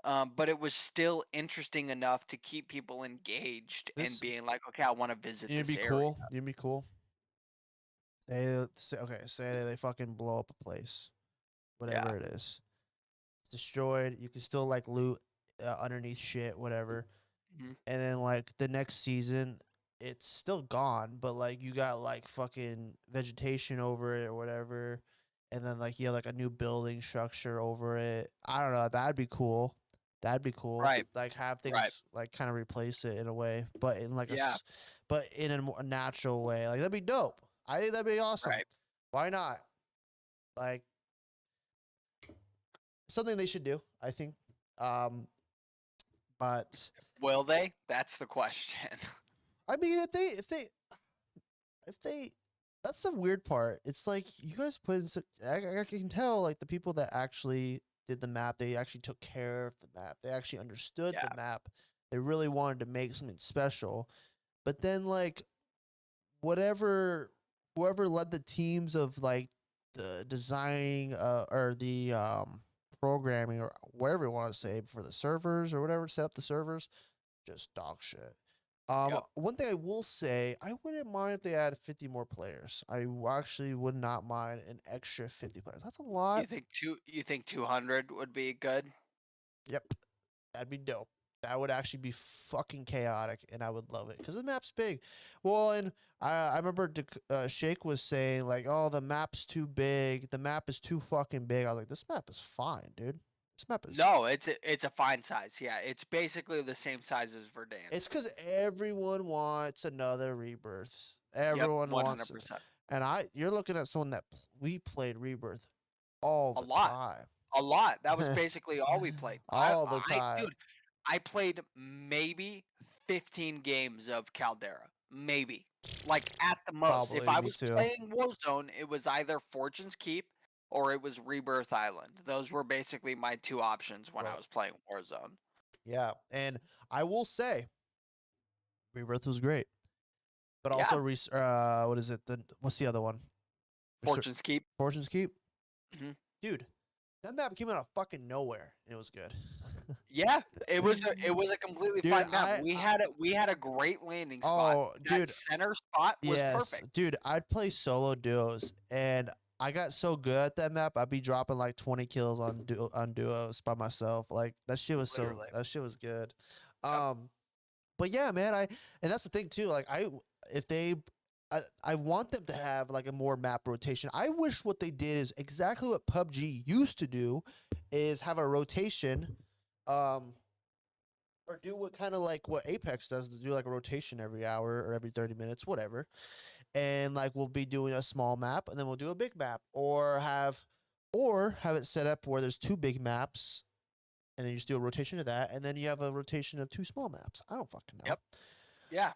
But it was still interesting enough to keep people engaged and this being like, okay, I want to visit You'd this be area. cool. You'd be cool. Okay, say they fucking blow up a place, Yeah. whatever it is, destroyed. You can still like loot underneath shit, whatever. Mhm. And then like the next season, it's still gone, but like you got like fucking vegetation over it or whatever, and then like you have like a new building structure over it. I don't know. That'd be cool. That'd be cool. Right. Like have Right. things like kind of replace it in a way, but in like Yeah. but in a more natural way. Like that'd be dope. I think that'd be awesome. Right. Why not? Like something they should do. I think. Um, but Will they? That's the question. I mean, if they that's the weird part. It's like you guys put in such, I can tell like the people that actually did the map, they actually took care of the map. They actually understood the Yeah. map. They really wanted to make something special. But then like whatever whoever led the teams of like the designing or the programming or whatever you want to say for the servers or whatever, set up the servers, just dog shit. Yep. One thing I will say, I wouldn't mind if they added 50 more players. Actually would not mind an extra 50 players. That's a lot. You think 200 would be good? Yep, that'd be dope. That would actually be fucking chaotic, and I would love it because the map's big. Well, and I remember Shake was saying like, "Oh, the map's too big. The map is too fucking big." I was like, "This map is fine, dude. This map is No, it's a fine size. Yeah, it's basically the same size as It's Verdansk. because everyone wants another rebirth. Yep, Everyone wants it. 100%. And you're looking at someone that we played rebirth all A the lot. time. A lot. That was basically all we played. All the time. Dude, I played maybe 15 games of Caldera. Maybe. Like at the most. If Probably I me was too. playing Warzone, it was either Fortune's Keep or it was Rebirth Island. Those were basically my two options when I Bro. was playing Warzone. Yeah. And I will say, rebirth was great. But Yeah, also, what is it? What's the other one? Fortune's Keep. Fortune's Keep. Mhm. Dude, That map came out of fucking nowhere, and it was good. Yeah, it was a completely Dude, fine map. We had a great landing spot. oh, That dude, center spot was yes, perfect. dude, I'd play solo duos, and I got so good at that map. I'd be dropping like 20 kills on duos by myself. Like Literally. that shit was good. Yep. But yeah, man, and that's the thing too. Like if they, I want them to have like a more map rotation. I wish what they did is exactly what PUBG used to do, is have a rotation, um, or do what kind of like what Apex does, to do like a rotation every hour or every 30 minutes, whatever. And like we'll be doing a small map, and then we'll do a big map, or have it set up where there's two big maps, and then you just do a rotation of that, and then you have a rotation of two small maps. I don't fucking know. Yep. Yeah.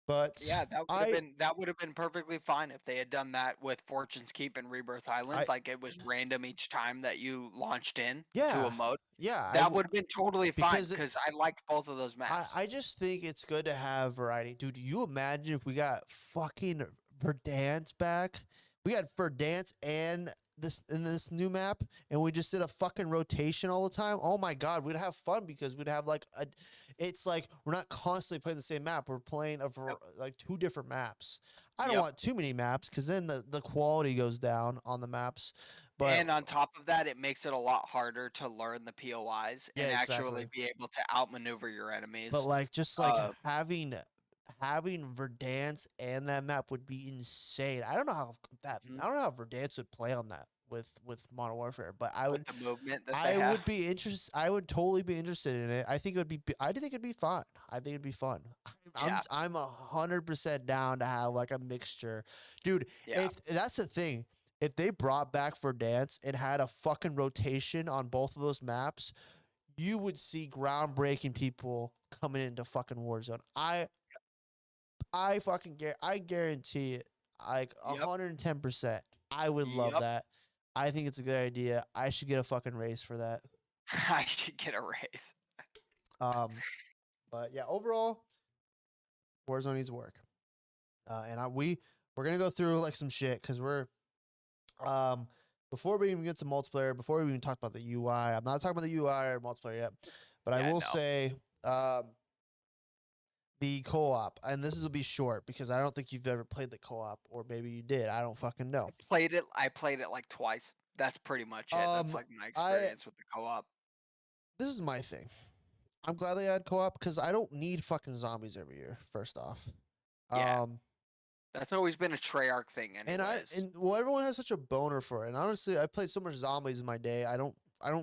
But Yeah, that would have I been that would have been perfectly fine if they had done that with Fortune's Keep and Rebirth Island. I Like it was random each time that you launched in to a yeah. mode. Yeah, That would have been totally fine because because I liked both of those maps. I just think it's good to have variety. Dude, do you imagine if we got fucking Verdansk back? We got Verdansk and this new map, and we just did a fucking rotation all the time. Oh my god, we'd have fun because we'd have like a. It's like we're not constantly playing the same map. We're playing Yep. like two different maps. I don't Yep. want too many maps because then the quality goes down on the maps. But And on top of that, it makes it a lot harder to learn the POIs yeah, and actually exactly. be able to outmaneuver your But enemies. like just like Uh, having Verdansk and that map would be insane. I don't know how that mhm, I don't know how Verdansk would play on that with Modern Warfare, but with the movement that they I have. would be interested. I would totally be interested in it. I think it would be. I think it'd be fun. I think it'd be fun. Yeah. I'm 100% down to have like a mixture, dude. Yeah. If that's the thing, if they brought back Verdansk and had a fucking rotation on both of those maps, you would see groundbreaking people coming into fucking Warzone. I guarantee it. Like Yep. 110%. I would love Yep. that. I think it's a good idea. I should get a fucking raise for that. I should get a raise. Um, but yeah, overall, Warzone needs work. And we're gonna go through like some shit because um before we even get to multiplayer, before we even talk about the UI, I'm not talking about the UI or multiplayer yet, but I Yeah, will no. say the co-op, and this will be short because I don't think you've ever played the co-op, or maybe you did. I don't fucking know. I played it like twice. That's pretty much it. That's Um, like my I experience with the co-op. This is my thing. I'm glad they had co-op because I don't need fucking zombies every year. First off, Yeah. um, That's always been a Treyarch thing anyways. everyone has such a boner for it. And honestly, I played so much zombies in my day. I don't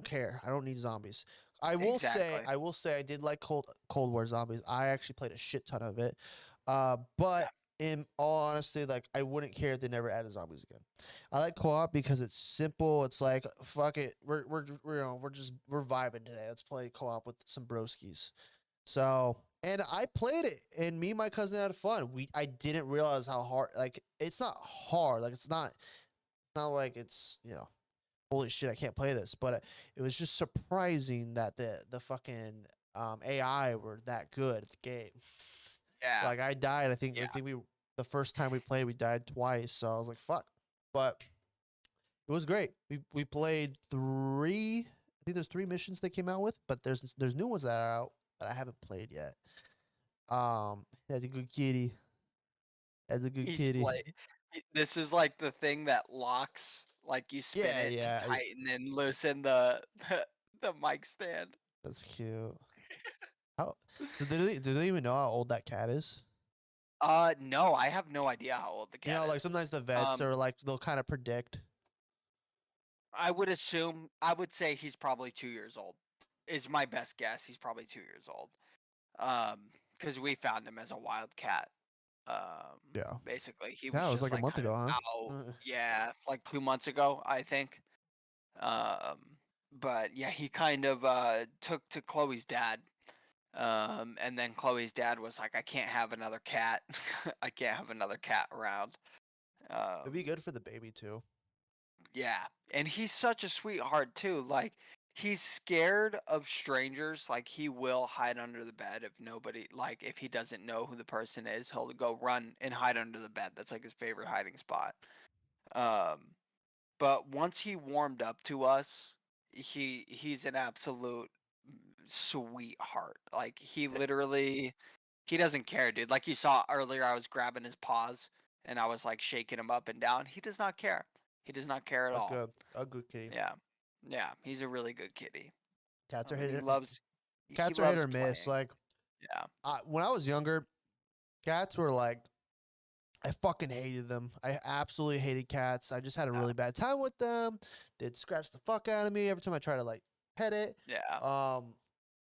care. I don't need zombies. Exactly. I will say I did like Cold War zombies. I actually played a shit ton of it. But Yeah. in all honesty, like I wouldn't care if they never added zombies again. I like co-op because it's simple. It's like fuck it. We're vibing today. Let's play co-op with some broskies. So, and I played it, and me and my cousin had fun. I didn't realize how hard. Like it's not hard. Like it's not like it's holy shit, I can't play this. But it was just surprising that the fucking AI were that good at the game. Yeah. Like I died. I Yeah. think we the first time we played, we died twice. So I was like, fuck. But it was great. We played three. I think there's three missions they came out with, but there's new ones that are out that I haven't played yet. That's a good kitty. That's a good He's kitty. play This is like the thing that locks, like you spin Yeah, it to yeah. tighten and loosen the mic stand. That's cute. How? So do they even know how old that cat is? No, I have no idea how old the You cat know, like is. sometimes the vets Um, are like they'll kind of predict. I would say he's probably 2 years old. Is my best guess. He's probably 2 years old. Because we found him as a wild cat. Yeah. Basically, he was Yeah, it was just like a like month kind of ago, out. huh? Yeah, like 2 months ago, I think. Um, but yeah, he kind of took to Chloe's dad. And then Chloe's dad was like, "I can't have another cat. I can't have another cat around." It'd be Um, good for the baby too. yeah, and he's such a sweetheart too. Like he's scared of strangers. Like he will hide under the bed if nobody, like if he doesn't know who the person is, he'll go run and hide under the bed. That's like his favorite hiding spot. Um, but once he warmed up to us he's an absolute sweetheart. Like he literally he doesn't care, dude. Like you saw earlier, I was grabbing his paws and I was like shaking him up and down. He does not care. He does not care at That's all. good. A good kitty. Yeah. Yeah, he's a really good kitty. Cats I are mean, hit. he Cats are hit loves or miss. playing. Like Yeah. when I was younger, cats were like I fucking hated them. I absolutely hated cats. I just had a Yeah. really bad time with them. They'd scratch the fuck out of me every time I try to like pet it. Yeah.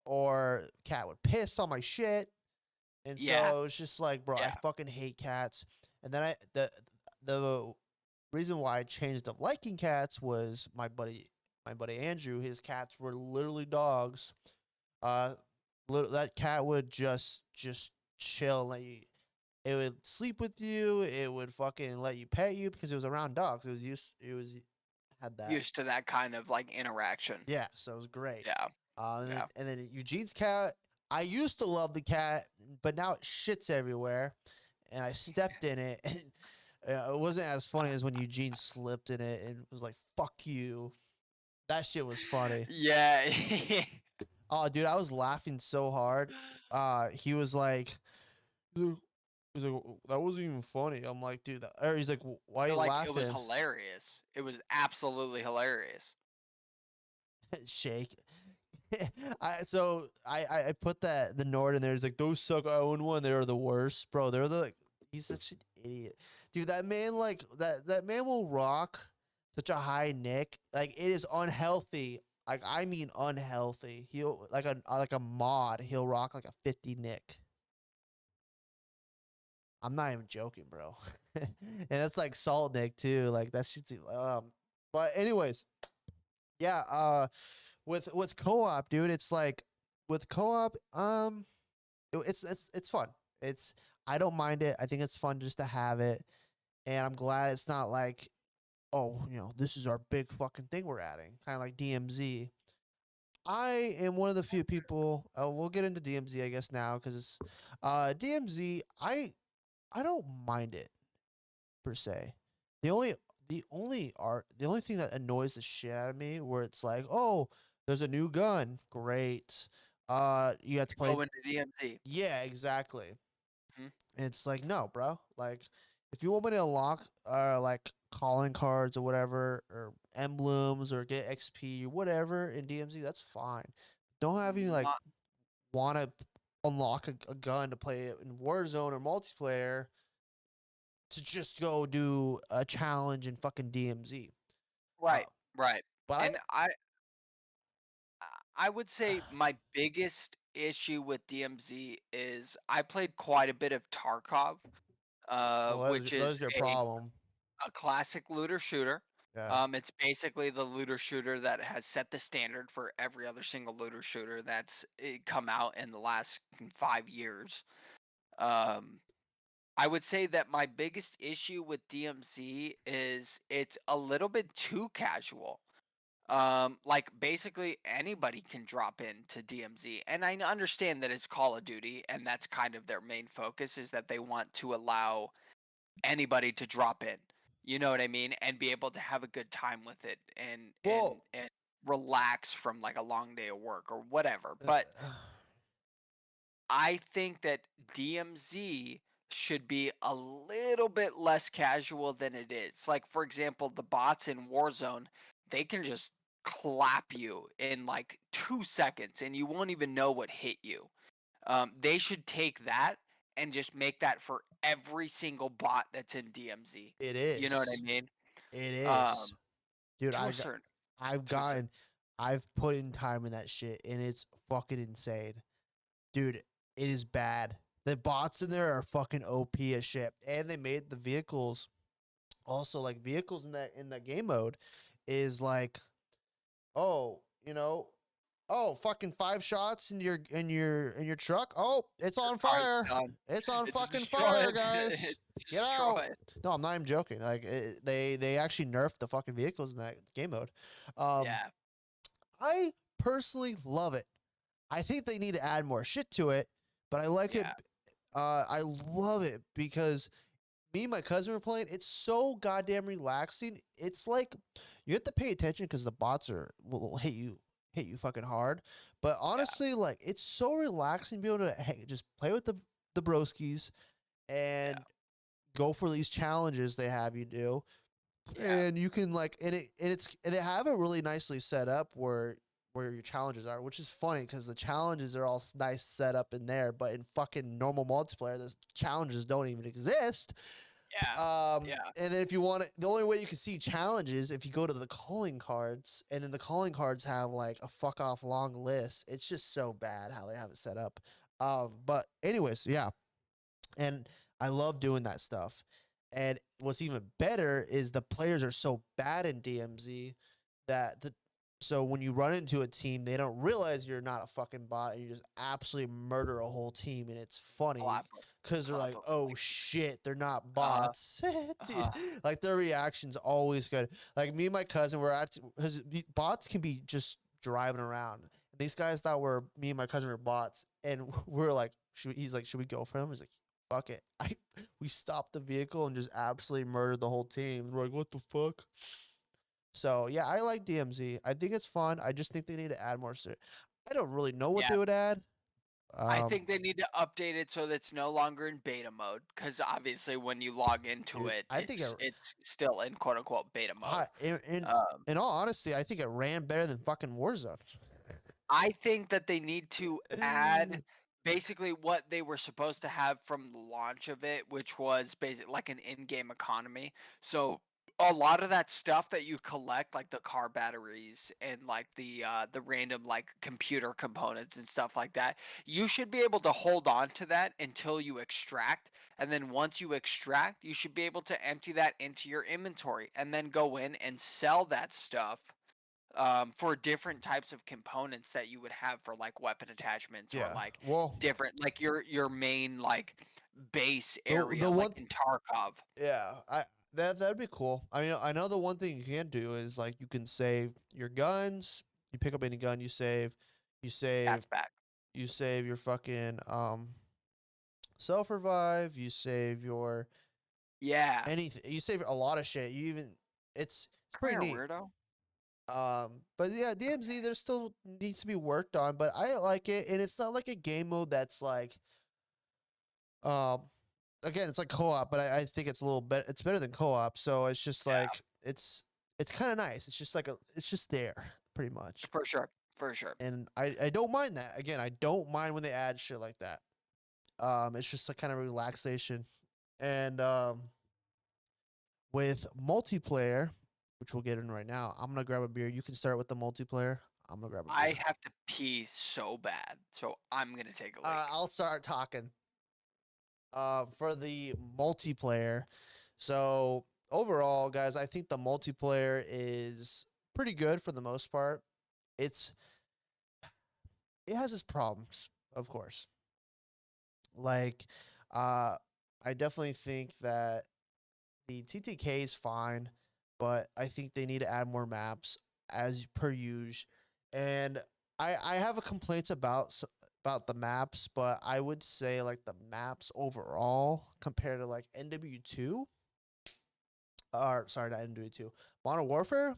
Or cat would piss on my shit. And Yeah. so it's just like, bro, I Yeah. fucking hate cats. And then the reason why I changed up liking cats was my buddy Andrew. His cats were literally dogs. Uh, that cat would just chill. It would sleep with you. It would fucking let you pet you because it was around dogs. It was had that. Used to that kind of like interaction. Yeah, so it was great. Yeah. And then, Yeah. and then Eugene's cat. I used to love the cat, but now it shits everywhere, and I stepped in it. And it wasn't as funny as when Eugene slipped in it and was like, "Fuck you." That shit was funny. Yeah. Oh, dude, I was laughing so hard. He was like, he's like, that wasn't even funny. I'm like, dude, or he's like, why are Feel you like it was laughing? hilarious. It was absolutely hilarious. Shake. I put the Nord in there. He's like, those suck. I own one. They're the worst, bro. They're the like. He's such an idiot, dude. That man like that man will rock such a high nick. Like it is unhealthy. Like I mean unhealthy. He'll like a mod. He'll rock like a 50 nick. I'm not even joking, bro. And that's like salt nick too. Like that shit's but anyways, yeah, with co-op, dude, it's like with co-op, it's fun. It's I don't mind it. I think it's fun just to have it. And I'm glad it's not like, oh, this is our big fucking thing we're adding. Kind of like DMZ. I am one of the few people. We'll get into DMZ, I guess, now because it's DMZ. I don't mind it per se. The only the only thing that annoys the shit out of me where it's like, oh, there's a new gun, great. You have to play. Go into DMZ. Yeah, exactly. Mhm. It's like no, bro. Like if you want me to unlock like calling cards or whatever or emblems or get XP or whatever in DMZ, that's fine. Don't have you like My- want to unlock a gun to play it in Warzone or multiplayer to just go do a challenge in fucking DMZ. Uh, right, right. but And I would say my biggest issue with DMZ is I played quite a bit of Tarkov, well, which is that's your problem. a classic looter shooter. Yeah. It's basically the looter shooter that has set the standard for every other single looter shooter that's come out in the last 5 years. Um, I would say that my biggest issue with DMZ is it's a little bit too casual. Like basically anybody can drop into DMZ, and I understand that it's Call of Duty, and that's kind of their main focus is that they want to allow anybody to drop in. You know what I mean? And be able to have a good time with it and Well, relax from like a long day of work or whatever. uh, But I think that DMZ should be a little bit less casual than it is. Like for example, the bots in Warzone, they can just clap you in like 2 seconds and you won't even know what hit you. They should take that and just make that for every single bot that's in DMZ. it You know what I is. mean? It is. Um, Dude, to a certain I've to a certain I've put in time in that shit and it's fucking insane. Dude, it is bad. The bots in there are fucking OP as shit. And they made the vehicles also like vehicles in that game mode is like, oh, oh, fucking 5 shots in your truck. Oh, it's on car's fire. done. It's on It's fucking fire, destroyed. guys. It's Get out. destroyed. No, I'm not even joking. Like they actually nerfed the fucking vehicles in that game mode. Um, Yeah. I personally love it. I think they need to add more shit to it, but I like it. Yeah. I love it because me and my cousin were playing. It's so goddamn relaxing. It's like you have to pay attention because the bots will hit you fucking hard. But Yeah, honestly, like it's so relaxing to be able to just play with the broskies yeah, and go for these challenges they have you do, yeah. and you can like and they have it really nicely set up where your challenges are, which is funny because the challenges are all nice set up in there, but in fucking normal multiplayer, the challenges don't even exist. Yeah. Yeah. And then if you want it, the only way you can see challenges if you go to the calling cards, and then the calling cards have like a fuck off long list. It's just so bad how they have it set up. But anyways, yeah, and I love doing that stuff. And what's even better is the players are so bad in DMZ that the so when you run into a team, they don't realize you're not a fucking bot, and you just absolutely murder a whole team, and it's funny Clap 'em. because they're Clap like, 'em, "Oh like, shit, they're not uh-huh, bots." Dude, uh-huh. like their reaction's always good. Like me and my cousin were at because bots can be just driving around. And these guys thought me and my cousin were bots, and we're like, he's like, "Should we go for them?" He's like, fuck it. We stopped the vehicle and just absolutely murdered the whole team. We're like, what the fuck? So yeah, I like DMZ. I think it's fun. I just think they need to add more. I don't really know what Yeah. they would add. I Um, think they need to update it so that it's no longer in beta mode. Because obviously when you log into dude, it, I think it's still in quote unquote beta I mode. in Um, in all honesty, I think it ran better than fucking Warzone. I think that they need to add basically what they were supposed to have from the launch of it, which was basically like an in-game economy. So a lot of that stuff that you collect, like the car batteries and like the random like computer components and stuff like that, you should be able to hold on to that until you extract. And then once you extract, you should be able to empty that into your inventory and then go in and sell that stuff for different types of components that you would have for like weapon attachments or Yeah. like Well, different like your main like base the area like one in Tarkov. yeah, that'd be cool. I mean, I know the one thing you can do is like you can save your guns. You pick up any gun you save. You save That's back. you save your fucking self revive, you save your Yeah. anything, you save a lot of shit. You even it's Come pretty here, neat. weirdo. But yeah, DMZ there still needs to be worked on, but I like it, and it's not like a game mode that's like um again, it's like co-op, but I think it's a little bit it's better than co-op, so it's just Yeah, like it's kind of nice. It's just like it's just there pretty much. for sure. For sure. And I don't mind that. Again, I don't mind when they add shit like that. It's just a kind of relaxation. And with multiplayer, which we'll get in right now, I'm gonna grab a beer. You can start with the multiplayer. I'm gonna grab a I beer. have to pee so bad, so I'm gonna take a leak. I'll start talking. For the multiplayer. So overall, guys, I think the multiplayer is pretty good for the most part. It's it has its problems, of course. Like, uh, I definitely think that the TTK is fine, but I think they need to add more maps as per usual. And I have a complaints about the maps, but I would say like the maps overall compared to like MW2 or sorry, not MW2, Modern Warfare,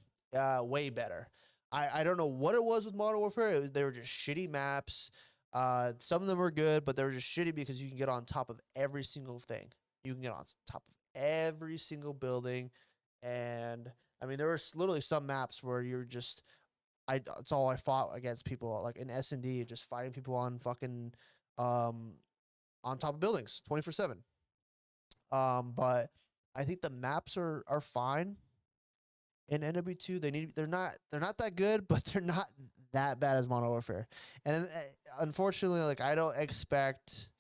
way better. I don't know what it was with Modern Warfare. They were just shitty maps. Some of them were good, but they were just shitty because you can get on top of every single thing. You can get on top of every single building, and I mean there was literally some maps where you're just it's all I fought against people like in S&D, just fighting people on fucking um on top of buildings 24/7. But I think the maps are fine in NW2. They're not that good, but they're not that bad as Modern Warfare. And unfortunately, like I don't expect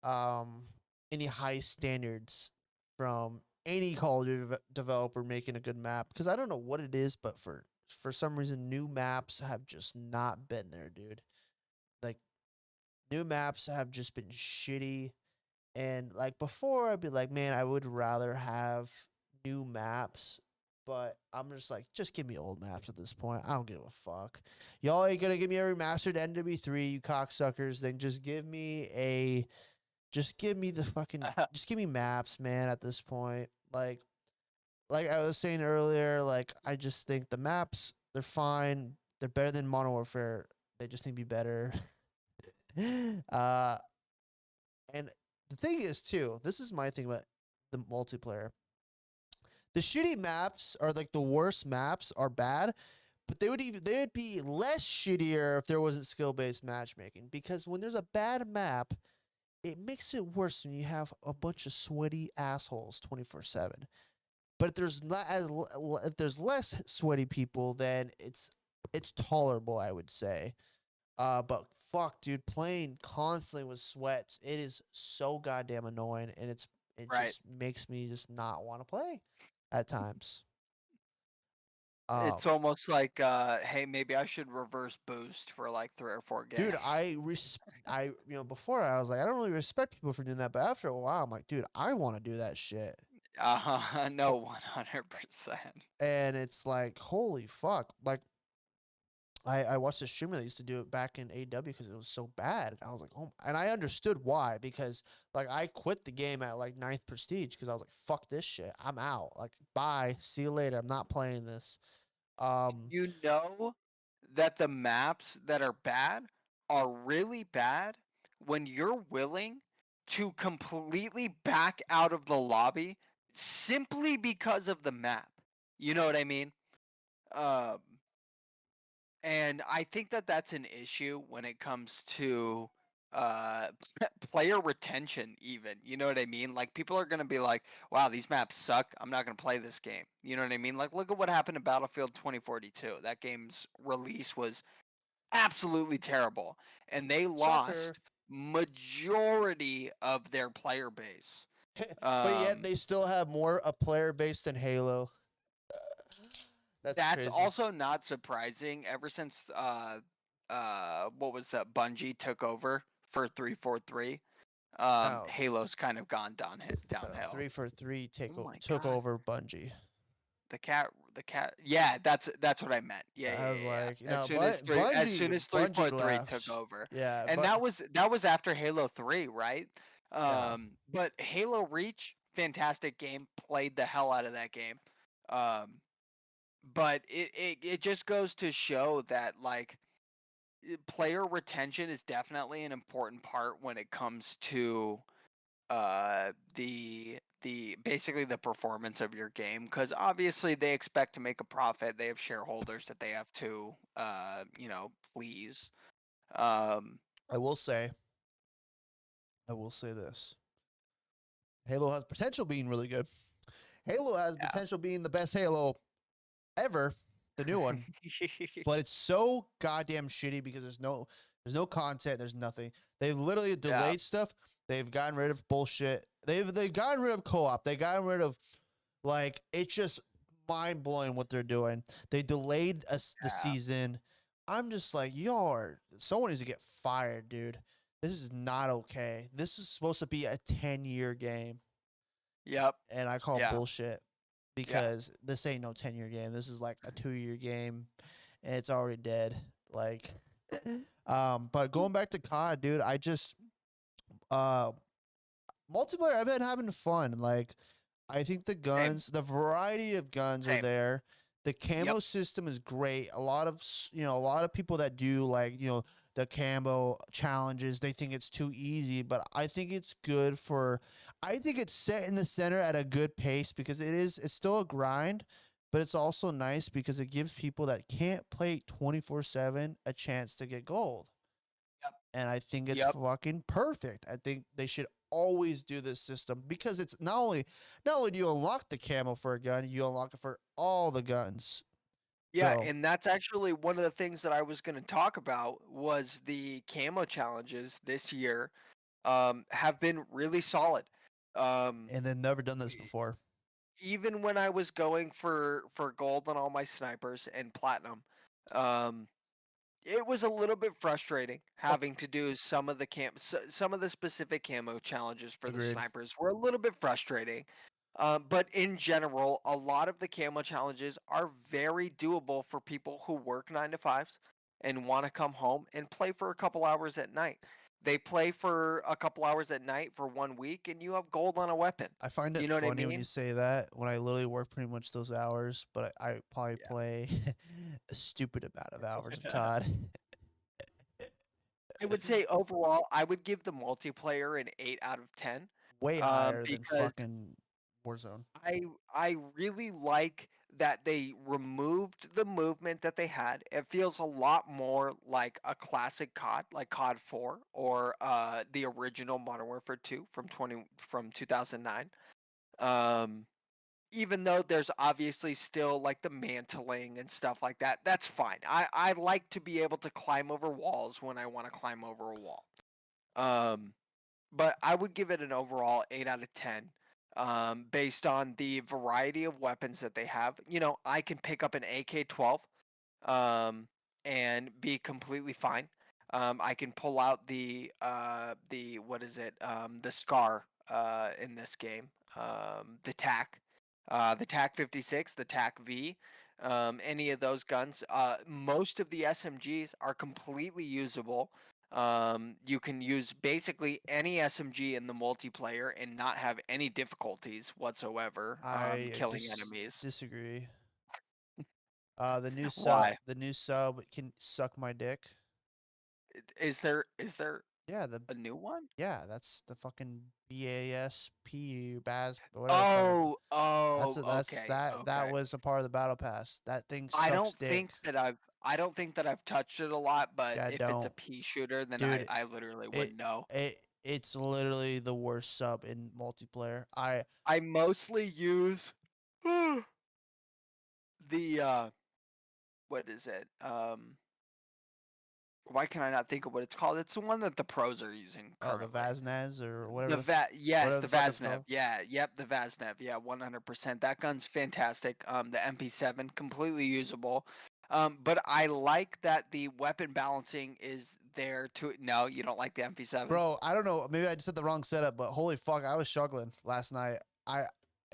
um any high standards from any Call of Duty developer making a good map because I don't know what it is, but for some reason new maps have just not been there, dude. Like new maps have just been shitty. And like before, I'd be like, man, I would rather have new maps. But I'm just like, just give me old maps at this point. I don't give a fuck. Y'all ain't gonna give me a remastered NW3, you cocksuckers. Then just give me Just give me the fucking, just give me maps, man. At this point, like I was saying earlier, like I just think the maps they're fine. They're better than Modern Warfare. They just need to be better. uh, and the thing is too, this is my thing about the multiplayer. The shitty maps are like the worst maps are bad, but they would be less shittier if there wasn't skill based matchmaking. Because when there's a bad map, it makes it worse when you have a bunch of sweaty assholes 24/7. But if there's not if there's less sweaty people, then it's tolerable, I would say. But fuck, dude, playing constantly with sweats, it is so goddamn annoying, and it Right. just makes me just not want to play at times. Um, It's almost like, hey, maybe I should reverse boost for like 3 or 4 dude, games. before I was like, I don't really respect people for doing that, but after a while, I'm like, dude, I want to do that shit. No, 100%. And it's like, holy fuck, like I watched a streamer that used to do it back in AW because it was so bad. And I was like, oh, and I understood why because like I quit the game at like ninth prestige because I was like, fuck this shit, I'm out. Like, bye, see you later. I'm not playing this. Um, You know that the maps that are bad are really bad when you're willing to completely back out of the lobby simply because of the map. You know what I mean? Um, and I think that that's an issue when it comes to uh player retention even. You know what I mean? Like people are going to be like, "Wow, these maps suck. I'm not going to play this game." You know what I mean? Like look at what happened to Battlefield 2042. That game's release was absolutely terrible and they sucker. lost majority of their player base. But yet Um they still have more a player base than Halo. That's That's crazy. also not surprising ever since what was that, Bungie took over for 343. Oh, Halo's kind of gone downhill. 343 Oh my took god. over Bungie. The cat, yeah, that's what I meant. Yeah, I yeah, was yeah, yeah. like, no, but As soon as Bungie 343 took left. over. Yeah, And but that was after Halo 3, right? yeah, But Halo Reach, fantastic game, played the hell out of that game. Um but it just goes to show that like player retention is definitely an important part when it comes to the basically the performance of your game, because obviously they expect to make a profit. They have shareholders that they have to please. um I will say, I will say this: Halo has potential being really good. Halo has yeah. potential being the best Halo ever, the new one. But it's so goddamn shitty because there's no content, there's nothing. They've literally Yeah. delayed stuff. They've gotten rid of bullshit. They've gotten rid of co-op. They gotten rid of like it's just mind blowing what they're doing. They delayed us the Yeah. season. I'm just like, y'all are someone needs to get fired, dude. This is not okay. This is supposed to be a 10-year game, Yep. and I call Yeah. bullshit Yeah. because this ain't no 10-year game. This is like a 2-year game, and it's already dead. Like, but going back to COD, dude, I just uh multiplayer. I've been having fun. Like, I think the Same. guns, the variety of guns are Same. there. The Yep. camo system is great. A lot of a lot of people that do like the camo challenges, they think it's too easy, but I think it's good for. I think it's set in the center at a good pace because it's still a grind, but it's also nice because it gives people that can't play 24/7 a chance to get gold. Yep. And I think it's Yep. fucking perfect. I think they should always do this system because it's not only do you unlock the camo for a gun, you unlock it for all the guns. Yeah, So, and that's actually one of the things that I was going to talk about was the camo challenges this year have been really solid. Um, and they've never done this e- before. Even when I was going for gold on all my snipers and platinum, um, it was a little bit frustrating Oh, having to do some of the specific camo challenges for the agreed. snipers were a little bit frustrating. But in general, a lot of the camo challenges are very doable for people who work 9 to 5s and want to come home and play for a couple hours at night. They play for a couple hours at night for 1 week, and you have gold on a weapon. I find it You know what I funny when you mean? say that. When I literally work pretty much those hours, but I probably Yeah. play a stupid amount of hours of COD. I would say overall, I would give the multiplayer an 8 out of 10, Way higher than because fucking Warzone. I I really like that they removed the movement that they had. It feels a lot more like a classic COD, like COD 4 or the original Modern Warfare 2 from 2009. Um Even though there's obviously still like the mantling and stuff like that, that's fine. I like to be able to climb over walls when I want to climb over a wall. Um but I would give it an overall 8 out of 10, based on the variety of weapons that they have. I can pick up an AK-12, um, and be completely fine. I can pull out the what is it? The Scar in this game, the TAC 56, the TAC V. Any of those guns. Most of the SMGs are completely usable. You can use basically any SMG in the multiplayer and not have any difficulties whatsoever I killing enemies. disagree. Why? The new sub can suck my dick. Is there Yeah, the a new one? yeah, that's the fucking BASP Baz whatever the fuck. Oh, That's okay, that okay. was a part of the battle pass. That thing I sucks don't dick. think that I've touched it a lot, but Yeah, if it's a don't, pea shooter, then I dude. I literally It wouldn't know. it's literally the worst sub in multiplayer. I mostly use the what is it? Why can I not think of what it's called? It's the one that the pros are using The currently. Vaznaz or Yes, whatever the the fuck it's Vaznev. called. Yeah, yep, the Vaznev. Yeah, 100%. That gun's fantastic. The MP7 completely usable. But I like that the weapon balancing is there to. No, you don't like the MP7. Bro, I don't know. Maybe I just had the wrong setup, but holy fuck, I was struggling last night. I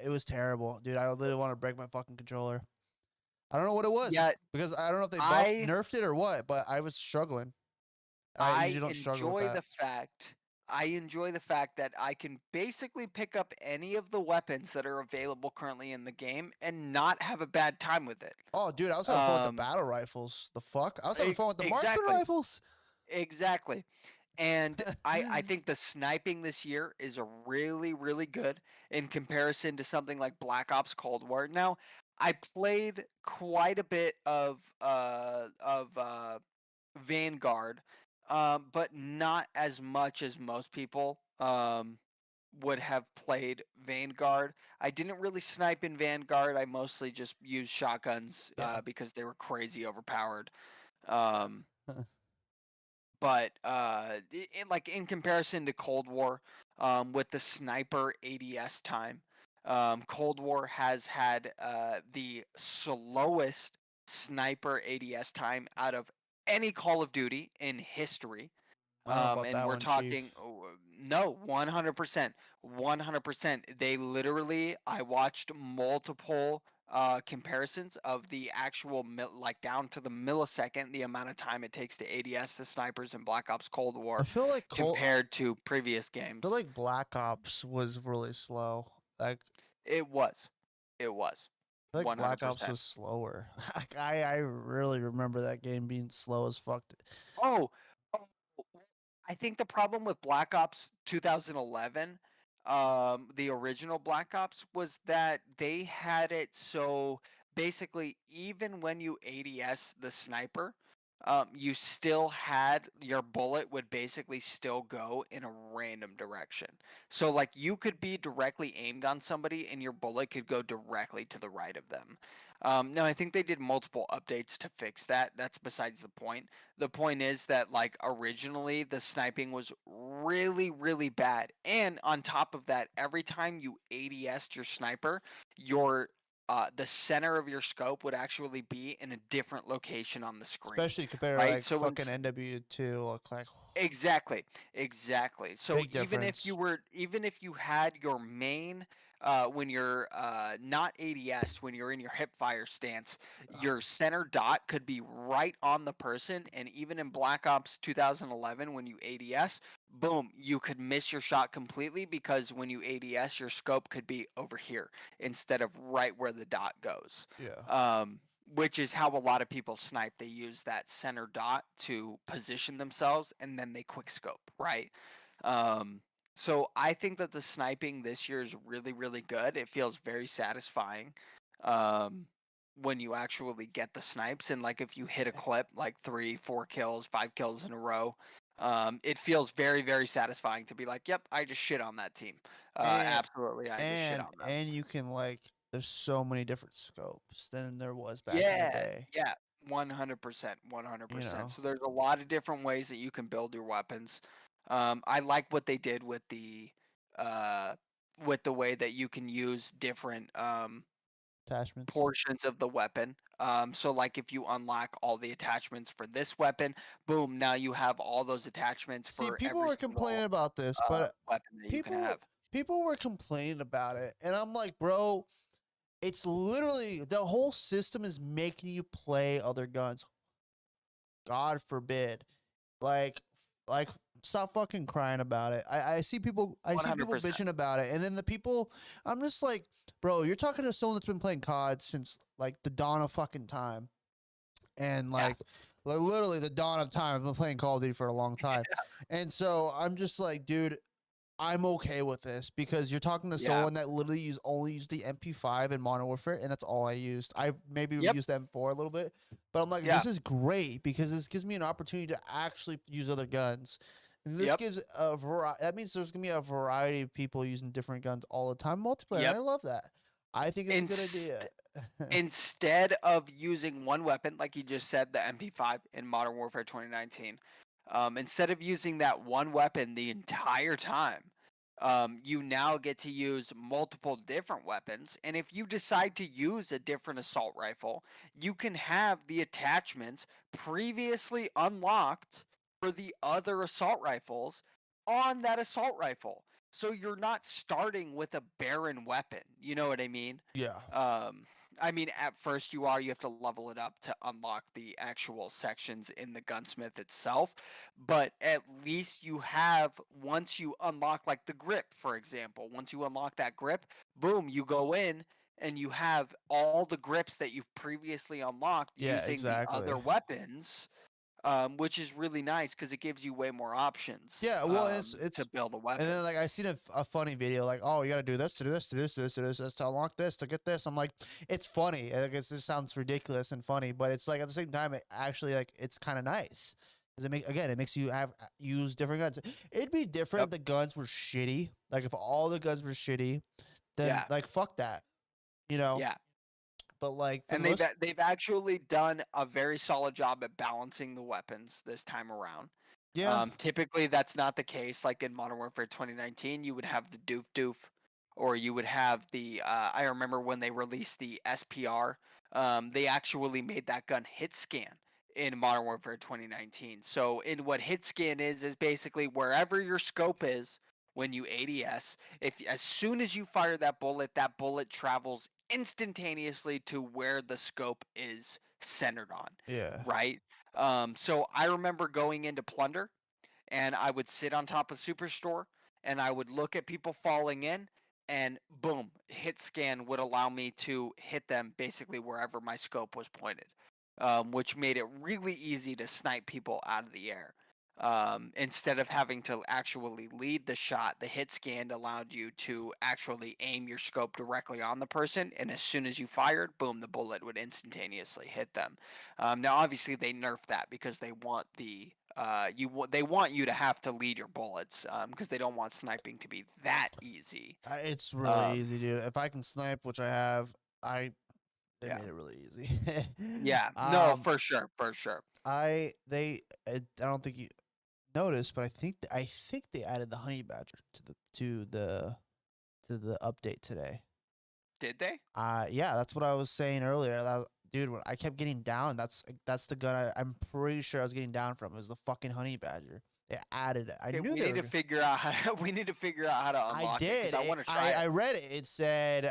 It was terrible, dude. I literally want to break my fucking controller. I don't know what it was Yeah, because I don't know if they I nerfed it or what, but I was struggling. I I usually don't struggle with enjoy that. the fact I enjoy the fact that I can basically pick up any of the weapons that are available currently in the game and not have a bad time with it. Oh, dude, I was having fun with the Um, battle rifles. The fuck? I was having fun with the marksman exactly, rifles. exactly. And I think the sniping this year is a really good in comparison to something like Black Ops Cold War. Now, I played quite a bit of Vanguard, but not as much as most people would have played Vanguard. I didn't really snipe in Vanguard. I mostly just used shotguns Yeah. because they were crazy overpowered. Um, but like in comparison to Cold War, with the sniper ADS time, Cold War has had the slowest sniper ADS time out of any Call of Duty in history. I don't know about And that we're one, talking, Chief. no, 100%, 100%. They literally, I watched multiple comparisons of the actual like down to the millisecond, the amount of time it takes to ADS the snipers in Black Ops Cold I War feel like compared to previous games. Black Ops was really slow. It was, it was, I feel like Black Ops 100%. was slower. I really remember that game being slow as fuck. Oh, oh, I think the problem with Black Ops 2011, the original Black Ops, was that they had it so basically, even when you ADS the sniper, you still had your bullet would basically still go in a random direction. So, like, you could be directly aimed on somebody and your bullet could go directly to the right of them. Now, I think they did multiple updates to fix that. That's besides the point. The point is that like originally the sniping was really bad, and on top of that, every time you ADS'd your sniper, your the center of your scope would actually be in a different location on the screen, Especially compared to right? like So in fucking NW2, like exactly, exactly. So big difference. even if you had your main when you're not ADS, when you're in your hip fire stance, your center dot could be right on the person. And even in Black Ops 2011, when you ADS, boom, you could miss your shot completely because when you ADS, your scope could be over here instead of right where the dot goes. Yeah. Which is how a lot of people snipe. They use that center dot to position themselves and then they quick scope, right? Um, so I think that the sniping this year is really, really good. It feels very satisfying um, when you actually get the snipes. And like if you hit a clip, like 3, 4 kills, 5 kills in a row, it feels very, very satisfying to be like, yep, I just shit on that team. And Absolutely, I just shit on them. and you can like there's so many different scopes than there was back in the Yeah, day. yeah, 100%, You 100%. know. So there's a lot of different ways that you can build your weapons. I like what they did uh with the way that you can use different Attachments. portions of the weapon. So like if you unlock all the attachments for this weapon, boom, now you have all those attachments See, for people every were complaining single about this, but weapon that you can people have. people were complaining about it, and I'm like, bro, it's literally the whole system is making you play other guns. God forbid. Like like stop fucking crying about it. I see people 100%. bitching about it, and then the people I'm just like, bro, you're talking to someone that's been playing COD since like the dawn of fucking time. And Yeah. like literally the dawn of time. I've been playing Call of Duty for a long time. And so I'm just like, dude, I'm okay with this because you're talking to Yeah. someone that literally only used the MP5 in Modern Warfare, and that's all I used. I've maybe Yep. used the M4 a little bit, but I'm like, Yeah. this is great because this gives me an opportunity to actually use other guns. And this Yep. gives a variety. That means there's gonna be a variety of people using different guns all the time, multiplayer. And Yep. I love that. I think it's a good Ins- idea. Instead of using one weapon, like you just said, the MP5 in Modern Warfare 2019, instead of using that one weapon the entire time, you now get to use multiple different weapons. And if you decide to use a different assault rifle, you can have the attachments previously unlocked for the other assault rifles on that assault rifle. So you're not starting with a barren weapon. You know what I mean? Yeah. Um, I mean, at first you have to level it up to unlock the actual sections in the gunsmith itself, but at least you have, once you unlock like the grip, for example, once you unlock that grip, boom, you go in and you have all the grips that you've previously unlocked Yeah, using the other exactly. weapons, which is really nice because it gives you way more options Yeah, well, to it's build a and weapon. then like I seen a funny video like, oh, you got to do this to do this to this to this to this to unlock this to get this. I'm like, it's funny. Like it just sounds ridiculous and funny, but it's like at the same time, it actually like it's kind of nice because it makes you have use different guns. It'd be different Yep. if the guns were shitty. Like if all the guns were shitty, then Yeah. like fuck that, you know. Yeah. But like for the And most, they've actually done a very solid job at balancing the weapons this time around. yeah, Typically, that's not the case. Like in Modern Warfare 2019, you would have the Doof Doof, or you would have the. I remember when they released the SPR, they actually made that gun hit scan in Modern Warfare 2019. So, in what hit scan is basically wherever your scope is when you ADS. If as soon as you fire that bullet travels instantaneously to where the scope is centered on, yeah, right? So I remember going into Plunder and I would sit on top of Superstore and I would look at people falling in and boom, hit scan would allow me to hit them basically wherever my scope was pointed, which made it really easy to snipe people out of the air. Instead of having to actually lead the shot, the hit scan allowed you to actually aim your scope directly on the person, and as soon as you fired, boom, the bullet would instantaneously hit them. Now, obviously, they nerfed that because they want they want you to have to lead your bullets because they don't want sniping to be that easy. it's really Um, easy, dude. If I can snipe, which I have, they yeah, made it really easy. yeah, no, um, for sure, for sure. I don't think you noticed, but I think they added the honey badger to the update today. Did they? Yeah, that's what I was saying earlier. Dude, when I kept getting down, that's the gun I'm pretty sure I was getting down from. It was the fucking honey badger. it added it. I Okay, knew we they need were. to figure out how we need to figure out how to I unlock it because did. I want to try I it. read it. It said,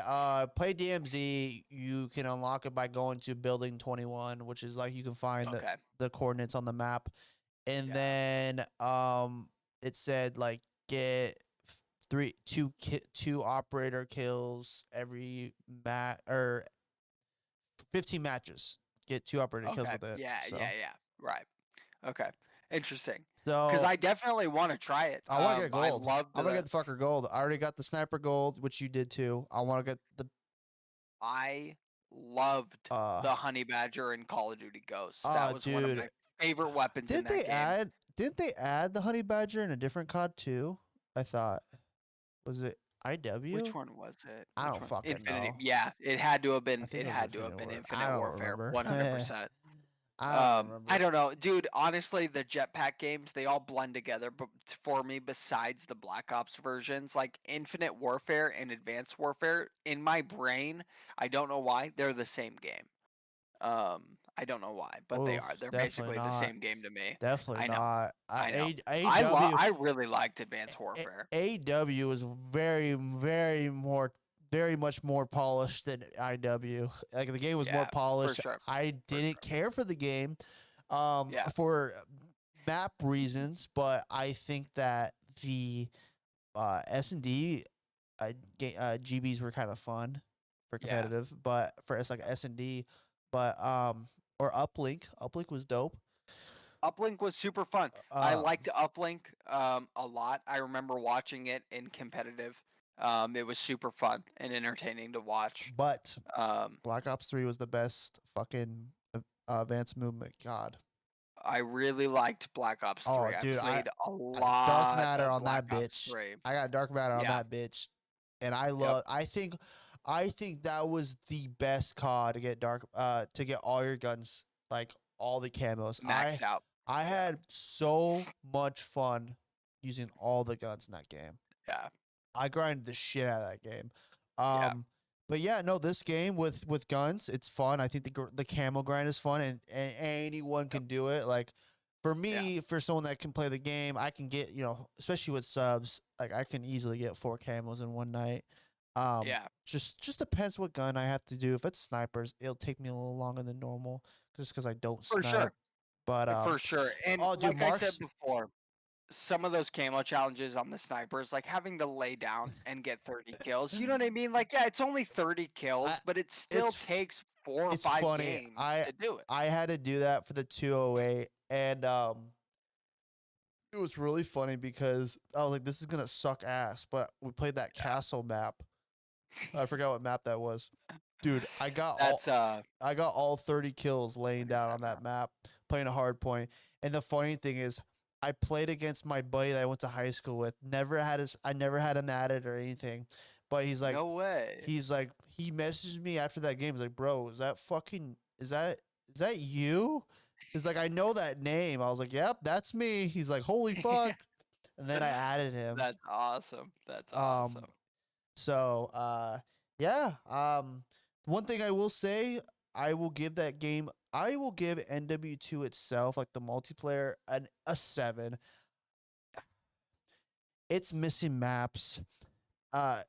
play DMZ. You can unlock it by going to building 21, which is like you can find Okay. the coordinates on the map. And Yeah. then it said like get two operator kills every match or 15 matches. Get two operator kills Okay. with it. Yeah. So Yeah. Yeah. Right. Okay. Interesting. Because so I definitely want to try it. I want to get I gold. love I'm gonna the. get the fucker gold. I already got the sniper gold, which you did too. I want to get the I loved uh the honey badger in Call of Duty Ghosts. That was one of dude. my favorite weapons in that game. Didn't they add the honey badger in a different COD too? I thought. Was it Which IW? one was it? I Which don't one? fucking Infinity. know. Yeah, it had to have I been. think It it was had to have Infinite been War. I Infinite don't Warfare. remember. 100%. I don't I remember. don't know, dude. Honestly, the jetpack games they all blend together. But for me, besides the Black Ops versions, like Infinite Warfare and Advanced Warfare, in my brain, I don't know why they're the same game. I don't know why, but they Oh, are. They're definitely basically the not. same game to me. Definitely I know. not. I know. AW I really liked Advanced Warfare. AW is very much more polished than IW. Like the game was more Yeah, for polished. sure. I For didn't sure. care for the game, Yeah. for map reasons, but I think that the S&D GBs were kind of fun for Yeah. competitive, but for it's like S&D, but or Uplink was dope. Uplink was super fun. I Uh, liked Uplink a lot. I remember watching it in competitive. It was super fun and entertaining to watch. but Um, Black Ops 3 was the best fucking advanced movement. God. I really liked Black Ops Oh, 3. I dude, played a Dark lot Matter of on Black that Ops bitch. 3. I got Dark Matter on Yeah. that bitch, and I Yep. love. I think that was the best COD to get to get all your guns, like all the camos. Maxed out. I Yeah. had so much fun using all the guns in that game. Yeah. I grinded the shit out of that game. Yeah. But yeah, no, this game with guns, it's fun. I think the camo grind is fun, and anyone Yep. can do it. Like for Yeah. me, for someone that can play the game, I can get especially with subs, like I can easily get 4 camos in one night. Yeah. Just depends what gun I have to do. If it's snipers, it'll take me a little longer than normal, just because I don't For snipe. sure. But For sure. And oh, dude, like I said Mark's before, some of those camo challenges on the snipers, like having to lay down and get 30 kills. You know what I mean? Like, yeah, it's only 30 kills, I, but it still it's f- takes 4 or it's 5 funny. games to do it. I had to do that for the 208, and it was really funny because I was like, this is gonna suck ass. But we played that Yeah. castle map. I forgot what map that was. Dude, That's I got all 30 kills laying what is down that on that map? map, playing a hard point. And the funny thing is, I played against my buddy that I went to high school with. I never had him added or anything. But No way. he messaged me after that game. He's like, bro, is that you? He's like, I know that name. I was like, yep, that's me. He's like, holy fuck. And then I added him. That's awesome. That's Um, awesome. so yeah. One thing I will say, I will give MW2 itself, like the multiplayer, a 7. It's missing maps. Uh